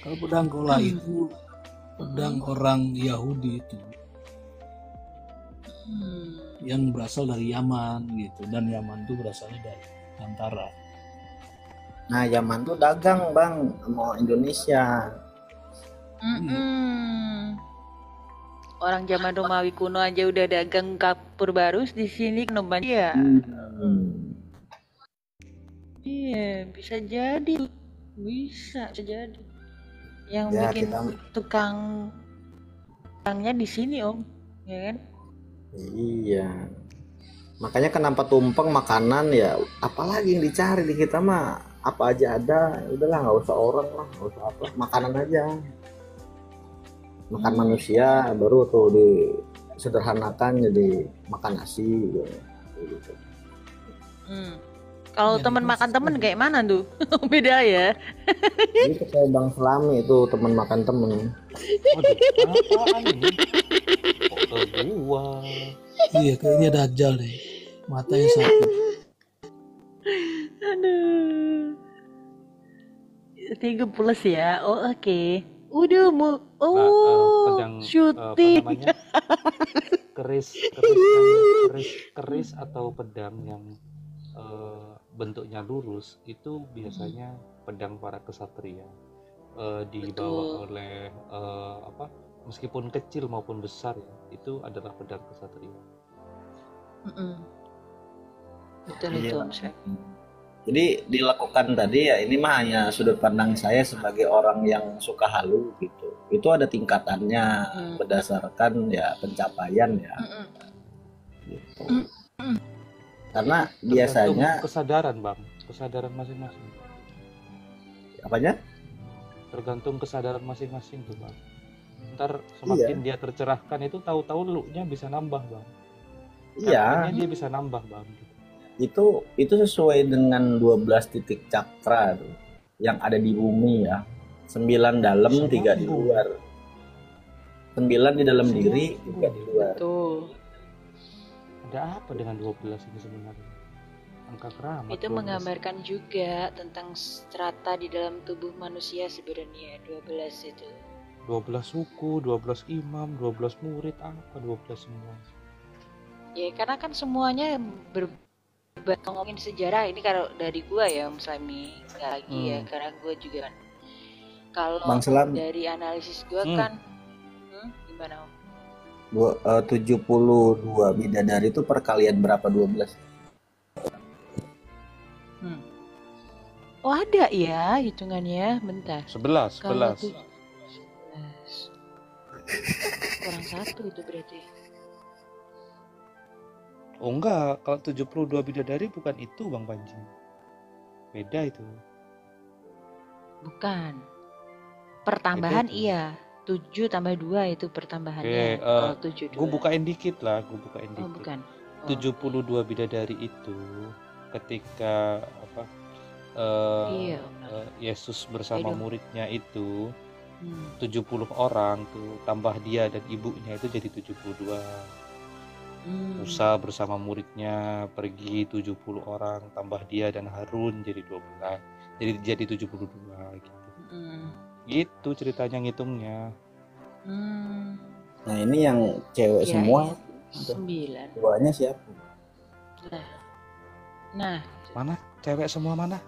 D: Kalau pedang Kolai itu pedang orang Yahudi itu yang berasal dari Yaman gitu, dan Yaman itu berasalnya dari Nusantara.
C: Nah Yaman tuh dagang Bang sama Indonesia.
A: Orang zaman Romawi kuno aja udah dagang kapur barus, di sini kenoban ya. Iya, bisa jadi. Bisa jadi. Yang
C: Ya,
A: bikin
C: kita-
A: tukangnya di sini Om, ya kan?
C: Iya. Makanya kenapa tumpeng makanan ya, apalagi yang dicari di kita mah apa aja ada, udahlah nggak usah orang lah, nggak usah apa, makanan aja. makan manusia, baru tuh disederhanakan jadi makan nasi gitu.
A: Kalau
D: Yang
A: temen
D: dikasih
A: makan temen
D: saja.
A: kayak mana tuh? Beda ya.
C: Itu kayak Bang Selami itu teman makan temen.
E: Waduh, apaan ini? Kok ke gua?
D: Iya, kayaknya Dajjal deh. Matanya satu.
A: Aduh. 30 ya. Oh, oke. Udah mau
E: Pedang apa
A: syuting.
E: namanya? Keris atau pedang yang bentuknya lurus itu biasanya pedang para kesatria. Dibawa
A: Betul.
E: oleh meskipun kecil maupun besar ya, itu adalah pedang kesatria.
A: Betul
C: Iya.
A: itu, Om Slem.
C: Jadi dilakukan tadi ya, ini mah hanya sudut pandang saya sebagai orang yang suka halu gitu. Itu ada tingkatannya berdasarkan ya pencapaian ya. Gitu. Karena
E: Tergantung
C: biasanya
E: kesadaran masing-masing.
C: apanya?
E: Tergantung kesadaran masing-masing tuh Bang. Ntar semakin dia tercerahkan itu tahu-tahu look-nya bisa nambah Bang.
C: Iya.
E: Dia bisa nambah Bang.
C: Itu sesuai dengan 12 titik cakra tuh, yang ada di bumi ya. 9 dalam, 3 di luar. 9 di dalam diri, 3 di luar.
A: Betul.
E: Ada apa dengan 12 ini sebenarnya? Angka keramat.
A: Itu
E: 12.
A: menggambarkan juga tentang strata di dalam tubuh manusia sebenarnya 12 itu.
E: 12 suku, 12 imam, 12 murid, apa 12 semua?
A: Ya karena kan semuanya ngomongin sejarah ini kalau dari gua ya Om Slami nggak lagi ya, karena gua juga kan kalau
C: Bang Selam,
A: dari analisis gua kan gimana Om?
C: 72 bidadari itu perkalian berapa 12?
A: Oh ada ya hitungannya, bentar.
E: 11.
A: Kalau 11. Kurang 1 itu berarti.
E: Oh enggak, kalau 72 bidadari bukan itu Bang Panji. Beda itu.
A: Bukan. Pertambahan
E: Beda itu.
A: iya. 7 tambah 2 itu pertambahannya. Kalau 72.
E: Gue bukain dikit.
A: Oh bukan.
E: 72 bidadari itu ketika Yesus bersama muridnya itu 70 orang tuh, tambah dia dan ibunya itu jadi 72. Musa bersama muridnya pergi 70 orang, tambah dia dan Harun jadi 12. Jadi 72 gitu. Gitu ceritanya ngitungnya.
C: Nah ini yang cewek
A: ya,
C: semua
A: 9.
C: Duanya siapa?
A: Nah
E: mana cewek semua mana?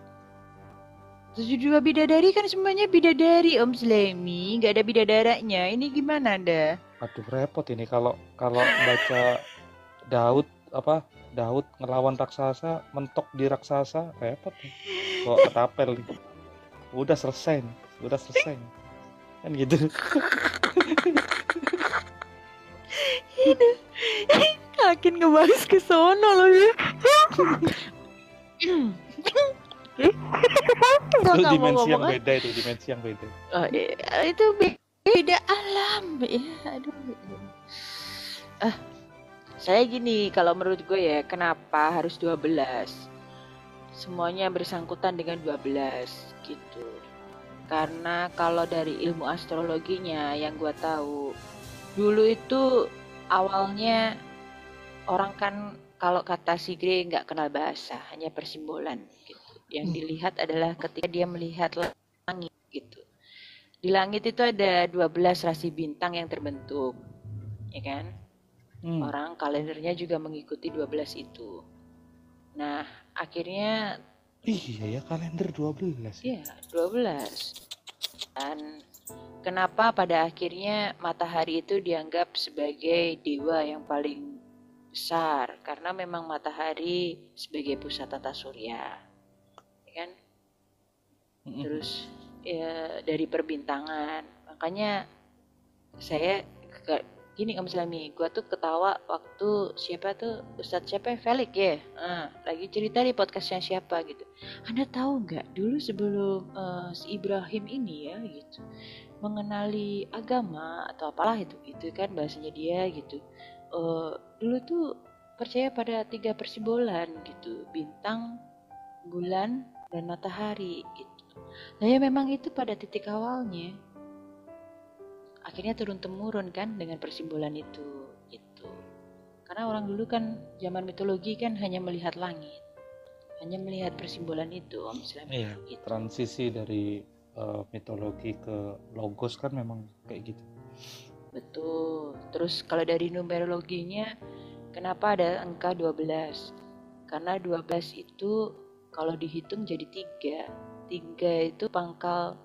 A: 72 bidadari kan semuanya bidadari Om Slemi, nggak ada bidadaranya. Ini gimana dah?
E: Aduh repot ini kalau baca Daud ngelawan raksasa, mentok di raksasa, repot nih. Kok ketapel nih. Udah selesai kan gitu.
A: Makin ngebahas ke sono loh ya.
E: Itu dimensi yang beda.
A: Oh, itu beda alam ya. Aduh. Saya gini, kalau menurut gue ya, kenapa harus 12? Semuanya bersangkutan dengan 12 gitu. Karena kalau dari ilmu astrologinya yang gue tahu, dulu itu awalnya orang kan kalau kata Sigre nggak kenal bahasa, hanya persimbolan gitu. Yang dilihat adalah ketika dia melihat langit gitu. Di langit itu ada 12 rasi bintang yang terbentuk, ya kan? Orang kalendernya juga mengikuti 12 itu. Nah, akhirnya
E: iya ya, kalender 12.
A: Iya, 12. Dan kenapa pada akhirnya matahari itu dianggap sebagai dewa yang paling besar? Karena memang matahari sebagai pusat tata surya. Ya kan? Terus ya dari perbintangan. Makanya saya gini Om Slami, gue tuh ketawa waktu siapa tuh Ustadz siapa Felix ya, lagi cerita di podcastnya siapa gitu. Anda tahu nggak dulu sebelum si Ibrahim ini ya gitu mengenali agama atau apalah itu gitu kan bahasanya dia gitu. Dulu tuh percaya pada 3 persimbolan gitu, bintang, bulan, dan matahari gitu. Nah ya memang itu pada titik awalnya. Akhirnya turun-temurun kan dengan persimbolan itu gitu. Karena orang dulu kan zaman mitologi kan hanya melihat langit, hanya melihat persimbolan itu Om Islam.
E: Iya,
A: Gitu.
E: transisi dari mitologi ke logos kan memang kayak gitu.
A: Betul. Terus kalau dari numerologinya, kenapa ada angka 12? Karena 12 itu kalau dihitung jadi 3. 3 itu pangkal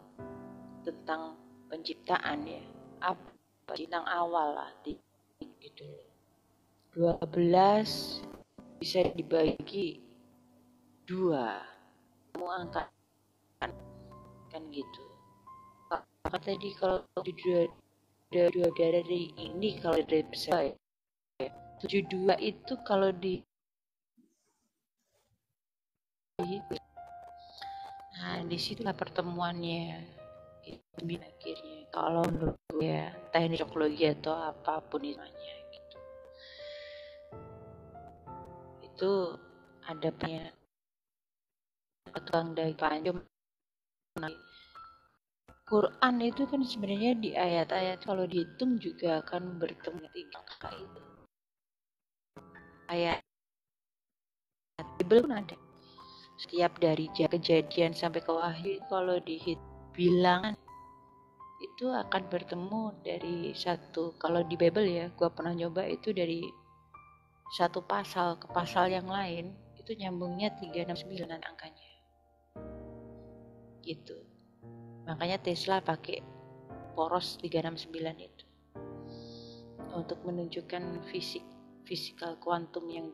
A: tentang penciptaan ya. Apa bintang awal lah gitu. 12 bisa dibagi 2. Kamu angkat kan gitu. Kakak tadi kalau di dua dari ini kalau dari pesawat 72 itu kalau di nah disitulah pertemuannya itu akhirnya kalau menurut gue ya teknik psikologi atau apapun namanya gitu itu ada punya tukang dari panjang Quran itu kan sebenarnya di ayat-ayat kalau dihitung juga akan bertemu 3 angka itu ayat Bible pun ada setiap dari kejadian sampai ke wahyu kalau dihitung bilangan itu akan bertemu dari satu kalau di Bible ya gua pernah nyoba itu dari satu pasal ke pasal yang lain itu nyambungnya 369 angkanya gitu makanya Tesla pakai poros 369 itu untuk menunjukkan fisikal kuantum yang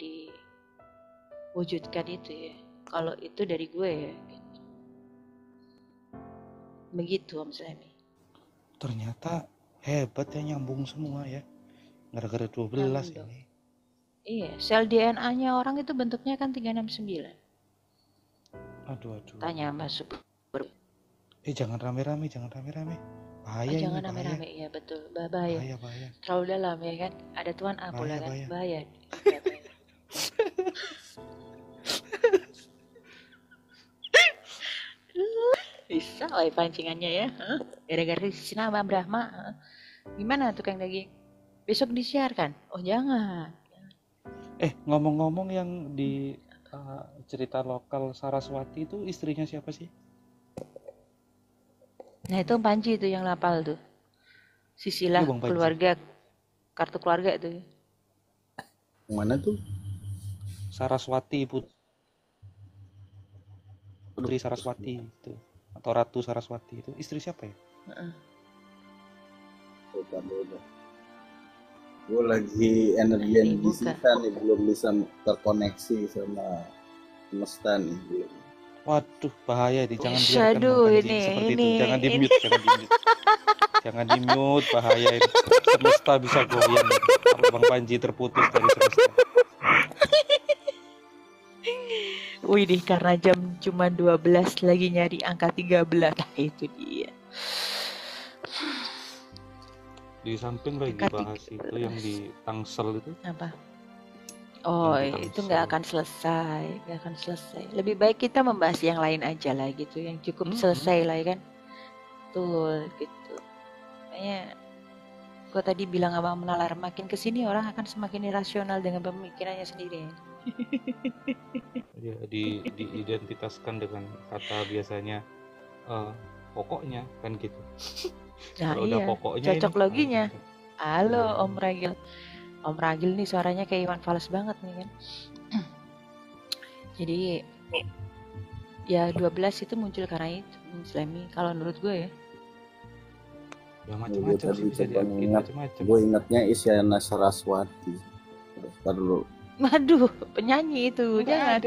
A: diwujudkan itu ya kalau itu dari gue ya gitu. Begitu Om Slemi.
E: Ternyata hebat ya nyambung semua ya. Gara-gara 12
A: Nyambung
E: ini.
A: Iya, sel DNA-nya orang itu bentuknya kan 369.
E: Aduh.
A: Tanya Mbak Super.
E: Jangan rame-rame. Bahaya
A: jangan
E: ini,
A: rame-rame, iya betul. Bahaya.
E: Bahaya.
A: Terlalu dalam ya kan. Ada Tuhan A pula kan. Bahaya. Bisa woy pancingannya ya. Gara-gara si nama Brahma. Gimana tukang daging? Besok disiarkan? Oh jangan.
E: Ngomong-ngomong yang di cerita lokal Saraswati itu istrinya siapa sih?
A: Nah itu Panji itu yang lapal tuh. Sisilah
E: Iya, Bang Panji.
A: keluarga. Kartu keluarga itu.
C: Mana tuh?
E: Saraswati Putri Saraswati itu atau Ratu Saraswati itu istri siapa ya?
C: Gue lagi energi sisa nih belum bisa terkoneksi sama semesta nih belum.
E: Waduh bahaya nih jangan
A: biarkan
E: ini seperti itu jangan di mute jangan di mute bahaya ini semesta bisa goyang kalau Bang Panji terputus dari semesta.
A: Wih deh karena jam cuma 12 lagi nyari angka 13 nah itu dia.
E: Di samping lagi bahas itu yang di Tangsel itu
A: apa? Oh itu nggak akan selesai lebih baik kita membahas yang lain aja lah gitu yang cukup selesai lah ya kan tuh gitu kayaknya gue tadi bilang abang menalar makin kesini orang akan semakin irasional dengan pemikirannya sendiri
E: ya diidentitaskan dengan kata biasanya pokoknya kan gitu.
A: Nah
E: kalau
A: iya
E: udah pokoknya
A: cocok
E: ini,
A: loginya halo Om Ragil nih suaranya kayak Iwan Fals banget nih kan. Jadi ya 12 itu muncul karena itu Islami kalau menurut gue ya.
E: Ya macam-macam sih bisa diartikan macam-macam.
C: Gue ingatnya Isyana Saraswati. Ntar dulu.
A: Waduh, penyanyi itu. Jangan.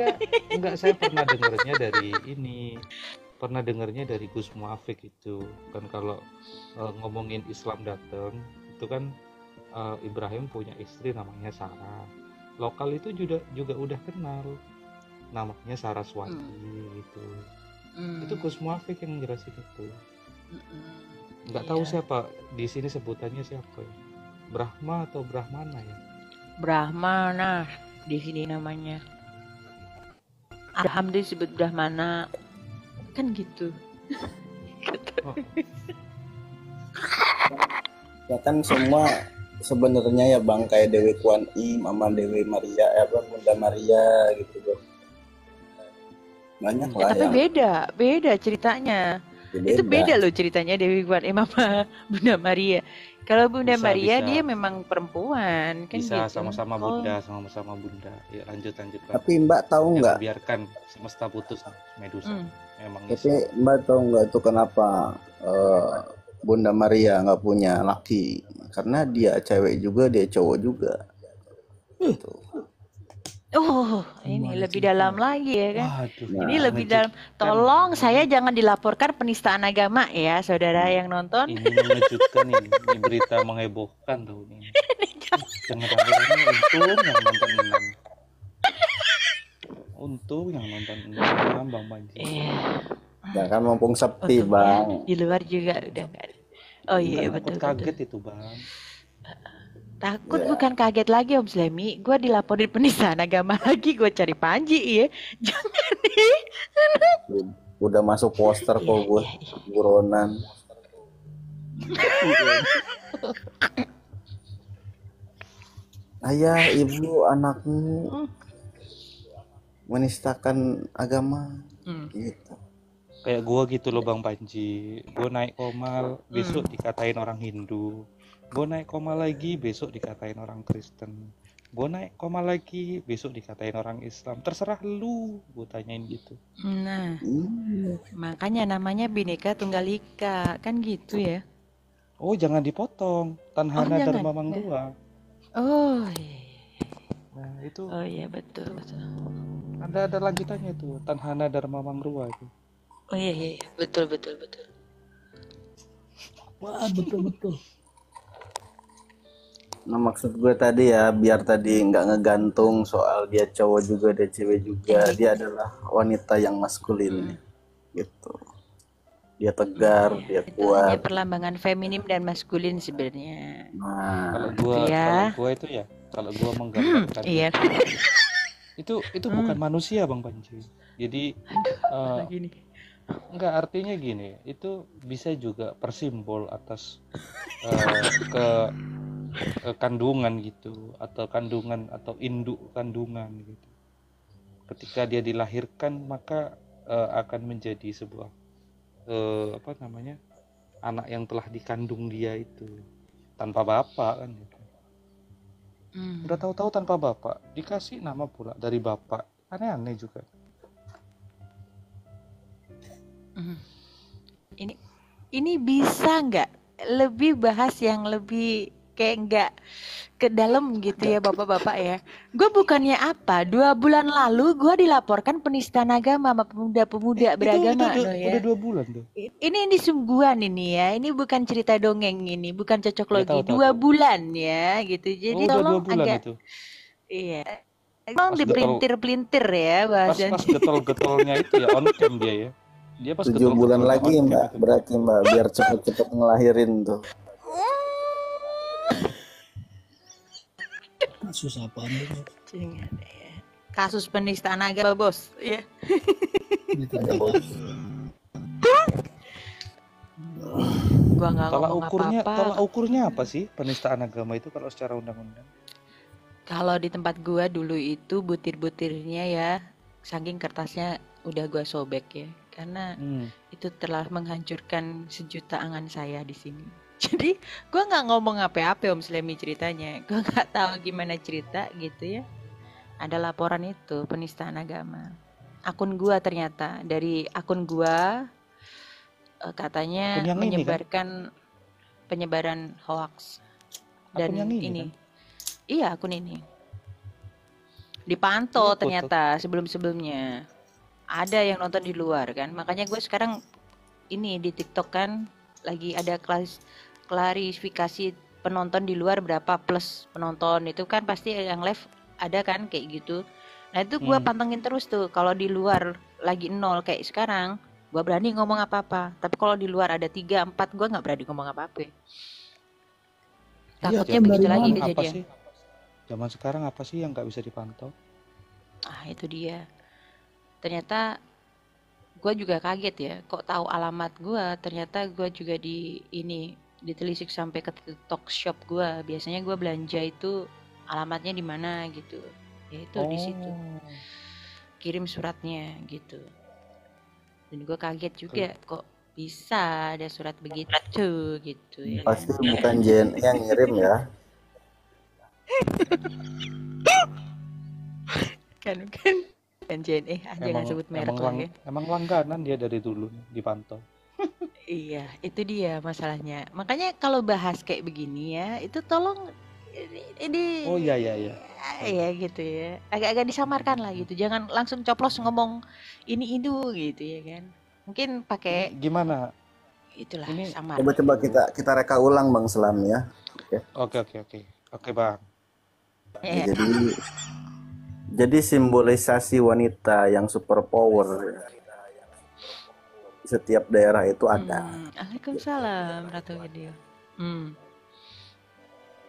E: Enggak, saya pernah dengarnya dari Gus Muafik itu. Kan kalau ngomongin Islam datang, itu kan Ibrahim punya istri namanya Sarah. Lokal itu juga udah kenal namanya Saraswati gitu. Itu Gus Muafik yang jelasin itu. Nggak tahu siapa di sini sebutannya siapa ya? Brahma atau Brahmana ya?
A: Brahmana di sini namanya. Abraham disebut Brahmana kan gitu.
E: Oh,
C: Ya kan semua sebenarnya ya Bang, kayak Dewi Kuan Im sama Dewi Maria, Bunda Maria gitu Bang. Banyak lah
A: Tapi
C: yang
A: beda ceritanya. Itu beda loh ceritanya Dewi Kuan Im sama Bunda Maria. Kalau Bunda Maria dia memang perempuan kan
E: bisa
A: gitu.
E: sama-sama Bunda, sama-sama Bunda. Ya lanjut.
C: Tapi Mbak tahu nggak?
E: Biarkan semesta putus Medusa. Memang.
C: Tapi Mbak tahu nggak itu kenapa Bunda Maria nggak punya laki? Karena dia cewek juga, dia cowok juga. Gitu.
A: Oh, ini lebih dalam lagi ya kan?
E: Waduh,
A: ini lebih dalam. Tolong saya jangan dilaporkan penistaan agama ya, saudara yang nonton.
E: Ini mengejutkan ini berita menghebohkan tuh ini. Jangan ini untung yang nonton 6 Bang Panji.
A: Iya.
C: Ya kan mumpung sepi Bang.
A: Di luar juga udah nggak ada. Oh iya betul.
E: Kaget itu Bang.
A: Takut bukan kaget lagi Om Slemi, gue dilaporin penistaan agama lagi, gue cari Panji ya. Jangan nih.
C: Udah masuk poster kok gue buronan. Ayah, ibu, anakmu menistakan agama gitu.
E: Kayak gue gitu loh Bang Panji. Gue naik komal, besok dikatain orang Hindu. Gue naik koma lagi, besok dikatain orang Kristen. Gue naik koma lagi, besok dikatain orang Islam. Terserah lu, gue tanyain gitu.
A: Nah, makanya namanya Bhinneka Tunggal Ika, kan gitu ya.
E: Oh, jangan dipotong. Tanhana Dharma Mangrua.
A: Oh iya.
E: Nah, itu.
A: Oh iya betul.
E: Ada lanjutannya tuh, Tanhana Dharma Mangrua itu.
A: Oh iya, betul.
D: Wah, betul.
C: Nah maksud gue tadi ya, biar tadi nggak ngegantung soal dia cowok juga, dia cewek juga, dia adalah wanita yang maskulin gitu. Dia tegar, dia kuat.
A: Hanya perlambangan feminim dan maskulin sebenarnya.
C: Nah,
E: kalau gue menggambarkan itu bukan manusia Bang Panji. Jadi enggak, artinya gini, itu bisa juga persimbol atas kandungan gitu, atau kandungan atau induk kandungan gitu. Ketika dia dilahirkan maka akan menjadi sebuah anak yang telah dikandung dia itu tanpa bapak kan gitu. Udah tahu-tahu tanpa bapak dikasih nama pula dari bapak, aneh-aneh juga.
A: Ini bisa nggak lebih bahas yang lebih kayak nggak ke dalam gitu ya bapak-bapak ya. Gue bukannya apa, 2 bulan lalu gue dilaporkan penistaan agama sama pemuda-pemuda beragama
E: itu,
A: ya.
E: Udah 2 bulan tuh.
A: Ini sungguhan ini ya. Ini bukan cerita dongeng ini, bukan cocok logi. 2 bulan ya gitu. Jadi tolong agak itu. Iya. Tolong dipelintir-pelintir ya bahasanya.
E: Pas getol-getolnya itu ya on cam dia ya. Dia pas
C: 7 bulan lagi Mbak, berarti Mbak biar cepet-cepet ngelahirin tuh.
D: Kasus apaan tuh?
A: Kasus penistaan agama bos, ya. Gua nggak ngomong apa-apa.
E: Tolak ukurnya apa sih penistaan agama itu kalau secara undang-undang?
A: Kalau di tempat gua dulu itu butir-butirnya ya, saking kertasnya udah gua sobek ya, karena itu telah menghancurkan sejuta angan saya di sini. Jadi gue nggak ngomong apa-apa Om Slemi ceritanya, gue nggak tahu gimana cerita gitu ya. Ada laporan itu penistaan agama. Akun gue ternyata dari akun gue katanya menyebarkan penyebaran hoax dan ini. Kan? Iya akun ini dipantau ternyata sebelum-sebelumnya. Ada yang nonton di luar kan, makanya gue sekarang ini di TikTok kan lagi ada klarifikasi penonton di luar berapa plus penonton itu kan pasti yang live ada kan kayak gitu. Nah itu gue pantengin terus tuh. Kalau di luar lagi 0 kayak sekarang, gue berani ngomong apa-apa. Tapi kalau di luar ada 3, 4, gue nggak berani ngomong apa-apa. Takutnya begitu lagi
E: Apa
A: kejadian.
E: sih? Zaman sekarang apa sih yang nggak bisa dipantau?
A: Itu dia. Ternyata gue juga kaget ya. Kok tahu alamat gue? Ternyata gue juga ditelisik sampai ke talk shop gue. Biasanya gue belanja itu alamatnya di mana gitu. Ya itu di situ. Kirim suratnya gitu. Dan gue kaget juga kok bisa ada surat begitu gitu ya.
C: Pasti bukan JNE yang ngirim ya.
A: Kan JNE jangan sebut merek lah ya.
E: Emang langganan dia dari dulu dipantau.
A: Iya, itu dia masalahnya. Makanya kalau bahas kayak begini ya, itu tolong ini.
E: Oh iya.
A: Ya gitu ya. Agak-agak disamarkan lah gitu. Jangan langsung coplos ngomong ini itu gitu ya kan. Mungkin pakai
E: gimana?
A: Itulah
E: Ini
A: samar.
C: Coba kita reka ulang Bang Selam ya.
E: Oke, Bang.
A: Ya.
C: Jadi simbolisasi wanita yang super power setiap daerah itu ada.
A: Waalaikumsalam Ratu Video.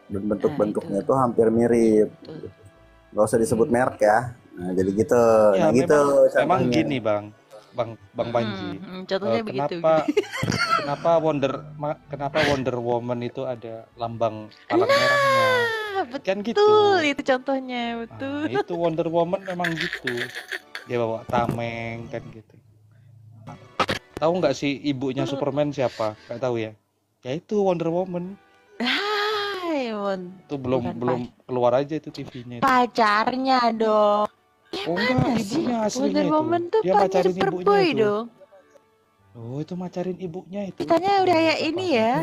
C: Dan bentuk-bentuknya itu hampir mirip. Gak usah disebut merek ya. Nah, jadi gitu.
E: Ya,
C: nah gitu.
E: Memang gini Bang Panji.
A: Contohnya begitu.
E: Kenapa Wonder Woman itu ada lambang palang merahnya?
A: Betul,
E: kan gitu.
A: Itu contohnya, betul.
E: Nah, itu Wonder Woman memang gitu. Dia bawa tameng kan gitu. Tahu nggak sih ibunya Superman siapa? Nggak tahu ya? Ya itu Wonder Woman. Itu belum keluar aja itu TV-nya.
A: Pacarnya dong.
E: Oh enggak, ibunya aslinya
A: Wonder
E: itu.
A: Woman tuh
E: Dia macarin ibunya itu.
A: Dong.
E: Oh, itu macarin ibunya itu.
A: Kitanya udah kayak ini ya.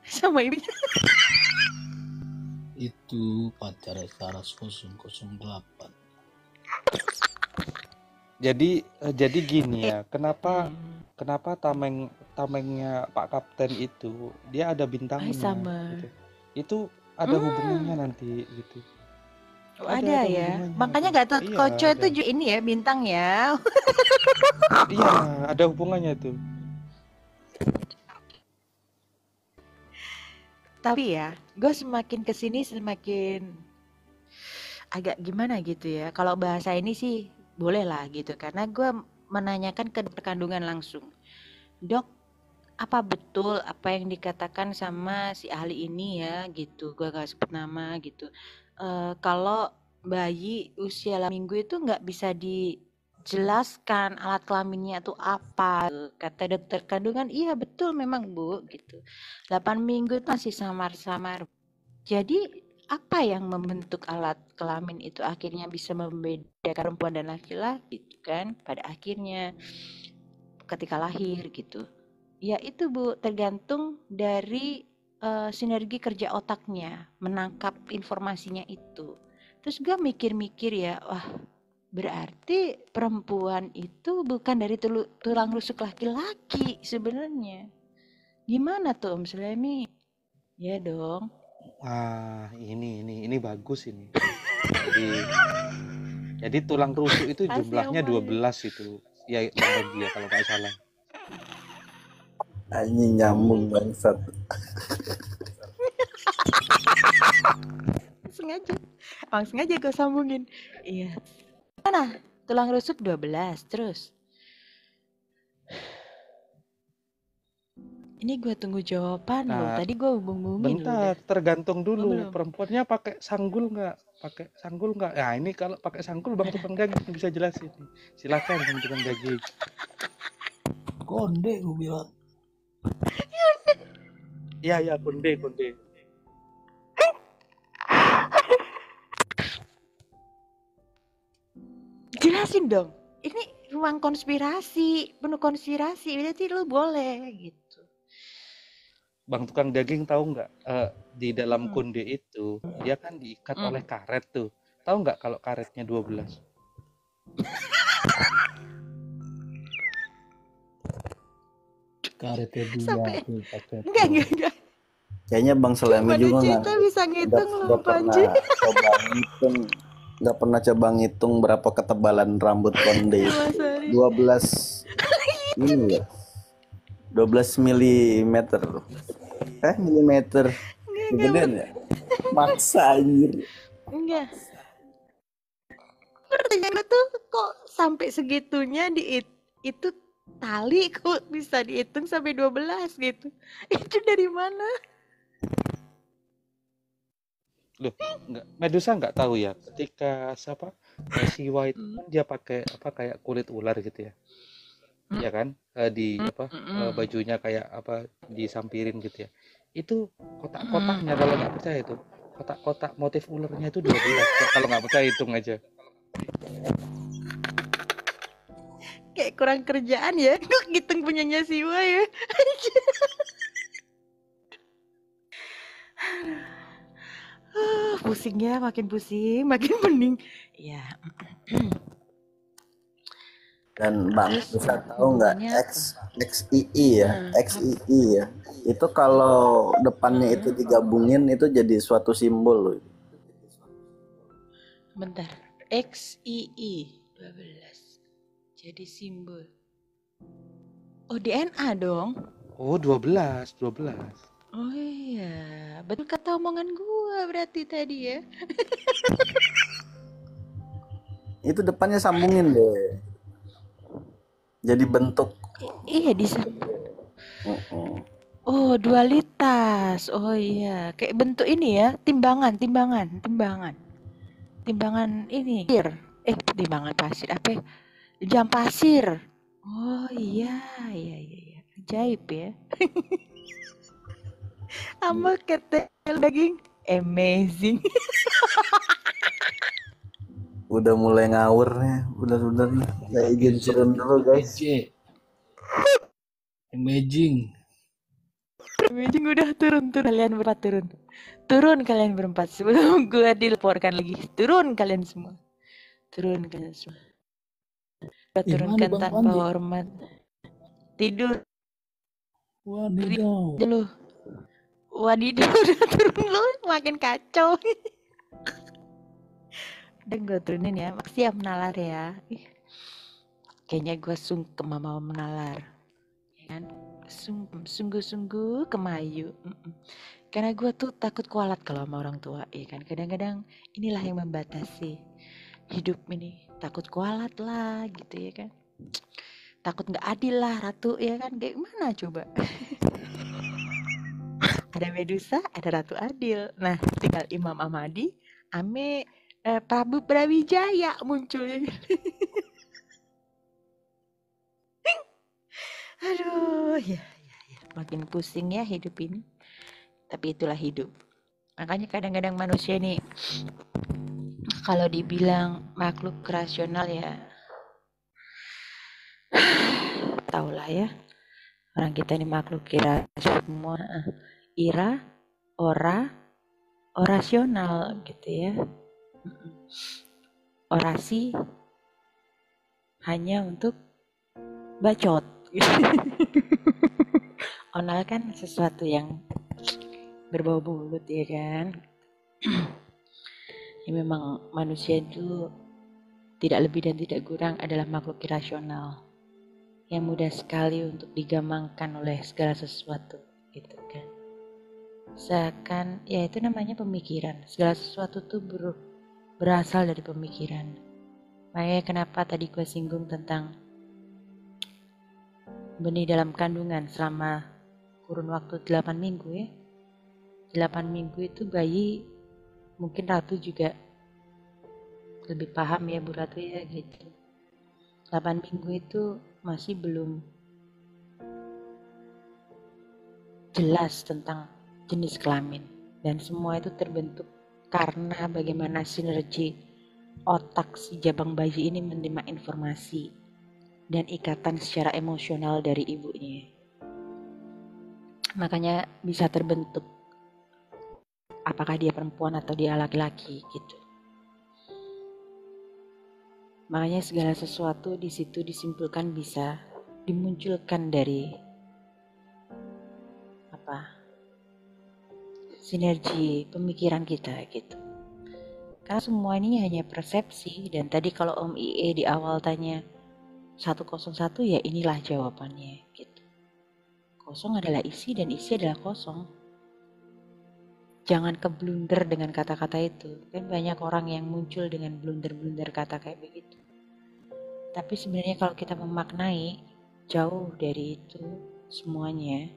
A: Sama ibunya.
D: Itu pacar Saras 008.
E: Jadi gini ya, kenapa tamengnya Pak Kapten itu dia ada bintangnya
A: sama.
E: Gitu. Itu ada hubungannya nanti gitu.
A: Ada ya. Makanya Gatot Koco itu ini ya bintang ya.
E: Iya, ada hubungannya tuh.
A: Tapi ya, gue semakin kesini semakin agak gimana gitu ya. Kalau bahasa ini sih boleh lah gitu. Karena gue menanyakan ke kandungan langsung. Dok, apa betul apa yang dikatakan sama si ahli ini ya gitu. Gue gak sebut nama gitu. Kalau bayi usia 8 minggu itu nggak bisa dijelaskan alat kelaminnya itu apa, kata dokter kandungan. Iya betul memang Bu gitu. 8 minggu itu masih samar-samar. Jadi apa yang membentuk alat kelamin itu akhirnya bisa membedakan perempuan dan laki-laki gitu kan pada akhirnya ketika lahir gitu. Ya itu Bu, tergantung dari sinergi kerja otaknya menangkap informasinya itu. Terus gue mikir-mikir ya, wah berarti perempuan itu bukan dari tulang rusuk laki-laki sebenarnya. Gimana tuh Om Sulemi? Ya dong.
E: Ini bagus ini. Jadi tulang rusuk itu jumlahnya 12 itu. Ya bagi ya kalau nggak salah.
C: Anjing nyambung bangsat.
A: Sengaja gue sambungin. Iya. Mana? Tulang rusuk 12 terus. Ini gue tunggu jawaban loh. Tadi gue hubung-hubungin.
E: Bentar, tergantung dulu. Perempuannya pakai sanggul nggak? Nah ini kalau pakai sanggul Bang Tukang Daging bisa jelasin. Silakan Bang Tukang Daging.
D: Konde gue bilang.
E: Iya, konde.
A: Jelasin dong. Ini ruang konspirasi, penuh konspirasi. Berarti lu boleh gitu.
E: Bang Tukang Daging tahu nggak? Di dalam konde itu dia kan diikat oleh karet tuh. Tahu nggak kalau karetnya 12?
D: Karetnya 2
A: Sampai
D: tuh pakai.
A: Enggak.
C: Kayaknya Bang Selemi
A: Gimana
C: juga
A: cerita bisa ngitung loh
C: nggak
A: Panji?
C: pernah coba ngitung, nggak pernah coba ngitung berapa ketebalan rambut konde itu.
A: Mas Ari.
C: 12 ini ya, 12 milimeter. Milimeter. Gedean ya? Maksa anjir.
A: Enggak. Pertanyaan tuh kok sampai segitunya itu tali kok bisa dihitung sampai 12 gitu. Itu dari mana?
E: Loh, Medusa nggak tahu ya ketika Siwa itu kan dia pakai apa kayak kulit ular gitu ya. Ya kan? Di bajunya kayak apa disampirin gitu ya. Itu kotak-kotaknya kalau nggak percaya itu. Kotak-kotak motif ularnya itu 12. Kalau nggak percaya hitung aja.
A: Kayak kurang kerjaan ya. Kok ngitung punyanya Siwa ya. Pusing ya, makin pusing, makin pening. Ya.
C: Dan Bang bisa tahu nggak XII ya, XII ya. Itu kalau depannya itu digabungin itu jadi suatu simbol loh.
A: Bentar. XII 12. Jadi simbol. Oh, DNA dong.
E: Oh, 12.
A: Oh iya, betul kata omongan gua berarti tadi ya.
C: Itu depannya sambungin deh. Jadi bentuk.
A: Iya Oh, dualitas. Oh iya, kayak bentuk ini ya, timbangan ini. Timbangan pasir apa? Ya? Jam pasir. Oh iya. Ajaib ya. Sama ketel daging. Amazing.
C: Udah mulai ngawur nih, udah nih. Saya izin turun dulu guys.
D: Amazing
A: Udah turun kalian berempat turun kalian berempat sebelum gue dilaporkan lagi. Turun kalian semua. Gue turunkan tanpa hormat. Tidur. Wadidaw udah turun lu makin kacau. Dan gue turunin ya, siap menalar ya. Kayaknya gue sungkem sama menalar, ya kan? Sungguh-sungguh kemayu. Karena gue tuh takut kualat kalau sama orang tua, ya kan? Kadang-kadang inilah yang membatasi hidup ini. Takut kualat lah, gitu ya kan? Takut nggak adil lah, Ratu, ya kan? Kayak mana coba? Ada Medusa, ada Ratu Adil. Nah, tinggal Imam Ahmadi, ame Prabu Brawijaya munculnya. Aduh, ya. Makin pusing ya hidup ini. Tapi itulah hidup. Makanya kadang-kadang manusia nih, kalau dibilang makhluk rasional ya, taulah ya. Orang kita ini makhluk kira semua orasional gitu ya. Orasi hanya untuk bacot. Onal kan sesuatu yang berbau mulut ya kan. Ya memang manusia itu tidak lebih dan tidak kurang adalah makhluk irasional yang mudah sekali untuk digampangkan oleh segala sesuatu gitu kan. Seakan ya itu namanya pemikiran. Segala sesuatu tuh berasal dari pemikiran. Makanya kenapa tadi gue singgung tentang benih dalam kandungan selama kurun waktu 8 minggu ya. 8 minggu itu bayi, mungkin Ratu juga lebih paham ya Bu Ratu ya gitu. 8 minggu itu masih belum jelas tentang jenis kelamin. Dan semua itu terbentuk karena bagaimana sinergi otak si jabang bayi ini menerima informasi dan ikatan secara emosional dari ibunya. Makanya bisa terbentuk apakah dia perempuan atau dia laki-laki gitu. Makanya segala sesuatu di situ disimpulkan bisa dimunculkan dari sinergi pemikiran kita gitu. Karena semua ini hanya persepsi, dan tadi kalau Om IE di awal tanya 101, ya inilah jawabannya gitu. Kosong adalah isi dan isi adalah kosong. Jangan keblunder dengan kata-kata itu. Kan banyak orang yang muncul dengan blunder-blunder kata kayak begitu. Tapi sebenarnya kalau kita memaknai jauh dari itu semuanya,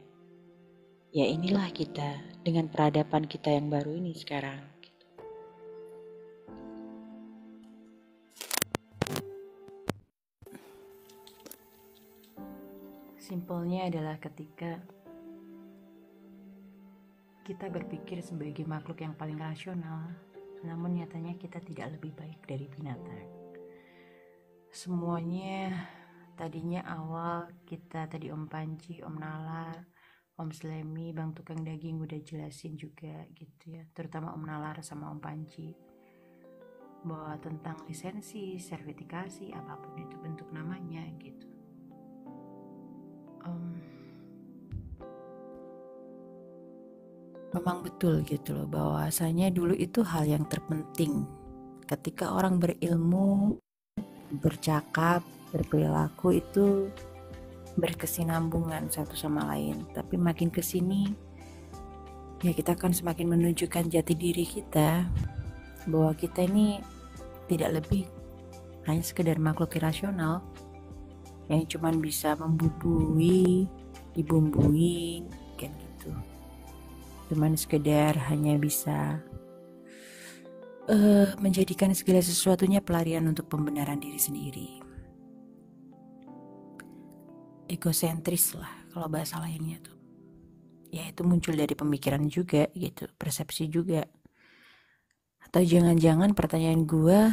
A: ya inilah kita dengan peradaban kita yang baru ini sekarang. Simpelnya adalah ketika kita berpikir sebagai makhluk yang paling rasional, namun nyatanya kita tidak lebih baik dari binatang. Semuanya tadinya awal kita tadi Om Panji, Om Nalar, Om Slemi, Bang Tukang Daging udah jelasin juga gitu ya, terutama Om Nalar sama Om Panji, bahwa tentang lisensi, sertifikasi, apapun itu bentuk namanya gitu. Memang betul gitu loh, bahwasanya dulu itu hal yang terpenting ketika orang berilmu, bercakap, berperilaku itu berkesinambungan satu sama lain. Tapi makin kesini ya kita akan semakin menunjukkan jati diri kita, bahwa kita ini tidak lebih hanya sekedar makhluk irasional yang cuman bisa membumbui, dibumbui kayak gitu. Cuman sekedar hanya bisa menjadikan segala sesuatunya pelarian untuk pembenaran diri sendiri. Egosentris lah kalau bahasa lainnya tuh. Ya itu muncul dari pemikiran juga gitu, persepsi juga. Atau jangan-jangan pertanyaan gua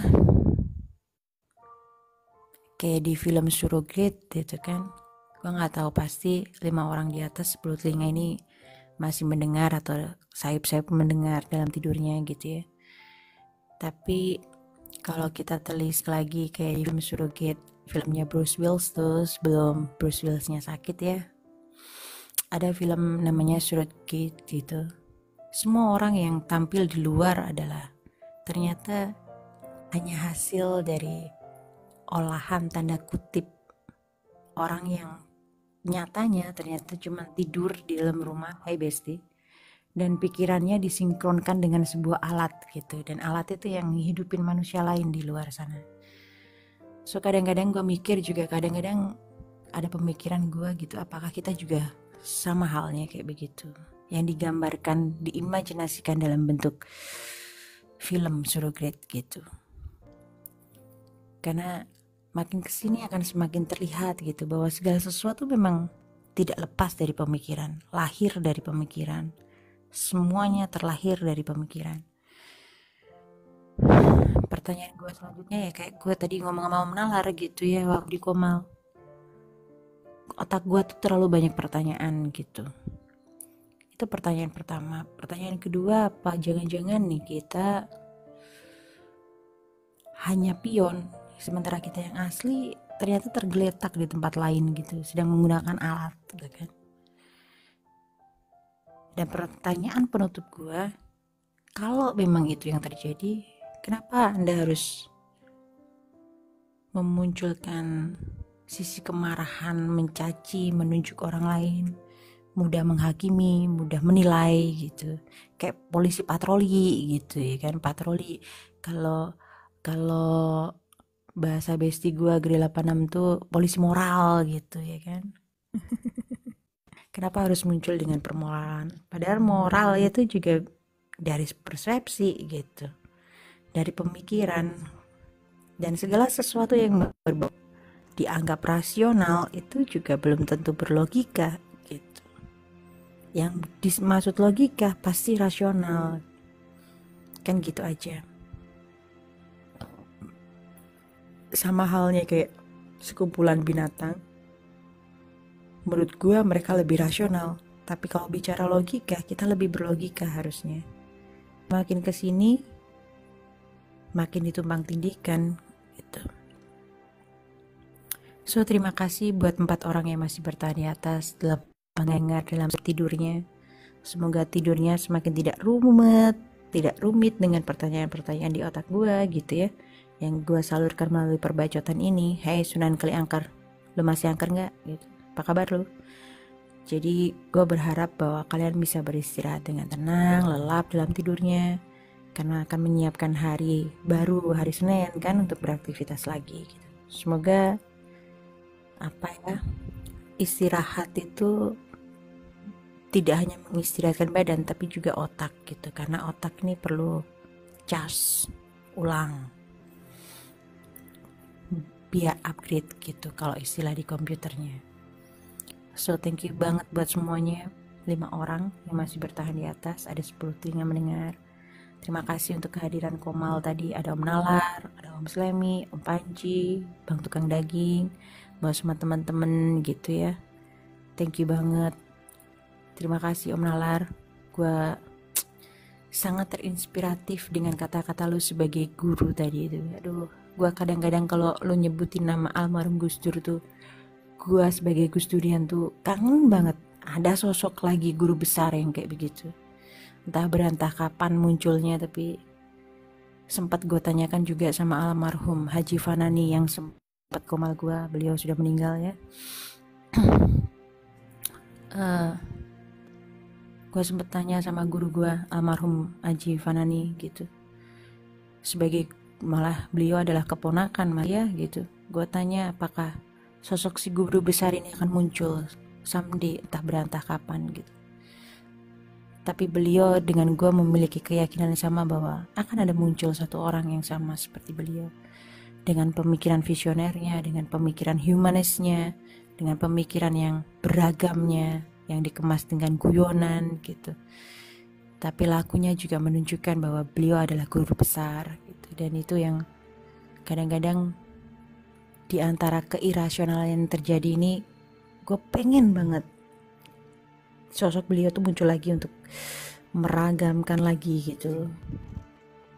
A: kayak di film Surrogate gitu kan. Gua gak tahu pasti 5 orang di atas 10 telinga ini masih mendengar atau sayup-sayup mendengar dalam tidurnya gitu ya. Tapi kalau kita telis lagi kayak di film Surrogate, filmnya Bruce Willis tuh sebelum Bruce Willisnya sakit ya, ada film namanya Surrogate gitu. Semua orang yang tampil di luar adalah ternyata hanya hasil dari olahan tanda kutip orang yang nyatanya ternyata cuma tidur di dalam rumah, hai bestie, dan pikirannya disinkronkan dengan sebuah alat gitu, dan alat itu yang ngehidupin manusia lain di luar sana. So kadang-kadang gue mikir juga, kadang-kadang ada pemikiran gue gitu, apakah kita juga sama halnya kayak begitu, yang digambarkan, diimajinasikan dalam bentuk film Surrogate gitu. Karena makin kesini akan semakin terlihat gitu, bahwa segala sesuatu memang tidak lepas dari pemikiran, lahir dari pemikiran. Semuanya terlahir dari pemikiran. Pertanyaan gue selanjutnya ya kayak gue tadi ngomong sama Om Nalar gitu ya waktu di Komal. Otak gue tuh terlalu banyak pertanyaan gitu. Itu pertanyaan pertama. Pertanyaan kedua, apa jangan-jangan nih kita hanya pion, sementara kita yang asli ternyata tergeletak di tempat lain gitu, sedang menggunakan alat gitu kan. Dan pertanyaan penutup gue, kalau memang itu yang terjadi, kenapa Anda harus memunculkan sisi kemarahan, mencaci, menunjuk orang lain, mudah menghakimi, mudah menilai gitu, kayak polisi patroli gitu ya kan. Patroli, kalau bahasa besti gue Grey 86 tuh polisi moral gitu ya kan. Kenapa harus muncul dengan permoralan? Padahal moral itu juga dari persepsi gitu, dari pemikiran, dan segala sesuatu yang dianggap rasional itu juga belum tentu berlogika gitu. Yang dimaksud logika pasti rasional, kan gitu aja. Sama halnya kayak sekumpulan binatang. Menurut gue mereka lebih rasional, tapi kalau bicara logika kita lebih berlogika harusnya. Makin kesini makin ditumpang tindihkan gitu. So terima kasih buat 4 orang yang masih bertahan di atas, 8 pendengar dalam tidurnya. Semoga tidurnya semakin tidak rumit dengan pertanyaan-pertanyaan di otak gue gitu ya, yang gue salurkan melalui perbacotan ini. Hey Sunan Kaliangker, lu masih angker nggak? Gitu. Apa kabar lu? Jadi gue berharap bahwa kalian bisa beristirahat dengan tenang, lelap dalam tidurnya, karena akan menyiapkan hari baru, hari Senin kan, untuk beraktivitas lagi gitu. Semoga istirahat itu tidak hanya mengistirahatkan badan tapi juga otak gitu, karena otak ini perlu cas ulang biar upgrade gitu kalau istilah di komputernya. So thank you banget buat semuanya, 5 orang yang masih bertahan di atas, ada 10 telinga mendengar. Terima kasih untuk kehadiran Komal tadi, ada Om Nalar, ada Om Slemi, Om Panji, Bang Tukang Daging, buat semua teman-teman gitu ya. Thank you banget. Terima kasih Om Nalar. Gue sangat terinspiratif dengan kata-kata lu sebagai guru tadi itu. Aduh, gue kadang-kadang kalau lu nyebutin nama almarhum Gus Dur tuh, gue sebagai Gus Durian tuh kangen banget ada sosok lagi guru besar yang kayak begitu. Entah berantah kapan munculnya, tapi sempat gue tanyakan juga sama almarhum Haji Fanani yang sempat Komal gue, beliau sudah meninggal ya. Gue sempat tanya sama guru gue almarhum Haji Fanani gitu, sebagai malah beliau adalah keponakan Maria gitu. Gue tanya apakah sosok si guru besar ini akan muncul someday, entah berantah kapan gitu. Tapi beliau dengan gue memiliki keyakinan yang sama bahwa akan ada muncul satu orang yang sama seperti beliau, dengan pemikiran visionernya, dengan pemikiran humanisnya, dengan pemikiran yang beragamnya, yang dikemas dengan guyonan gitu. Tapi lakunya juga menunjukkan bahwa beliau adalah guru besar gitu. Dan itu yang kadang-kadang di antara keirasionalan yang terjadi ini, gue pengen banget sosok beliau tuh muncul lagi untuk meragamkan lagi gitu,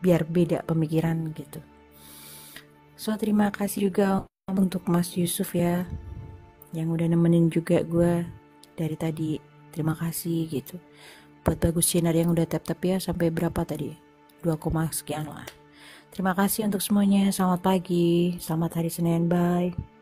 A: biar beda pemikiran gitu. So terima kasih juga untuk Mas Yusuf ya, yang udah nemenin juga gue dari tadi. Terima kasih gitu. Buat Bagus Sinar yang udah tap-tap ya, sampai berapa tadi? 2, sekian lah. Terima kasih untuk semuanya. Selamat pagi, selamat hari Senin, bye.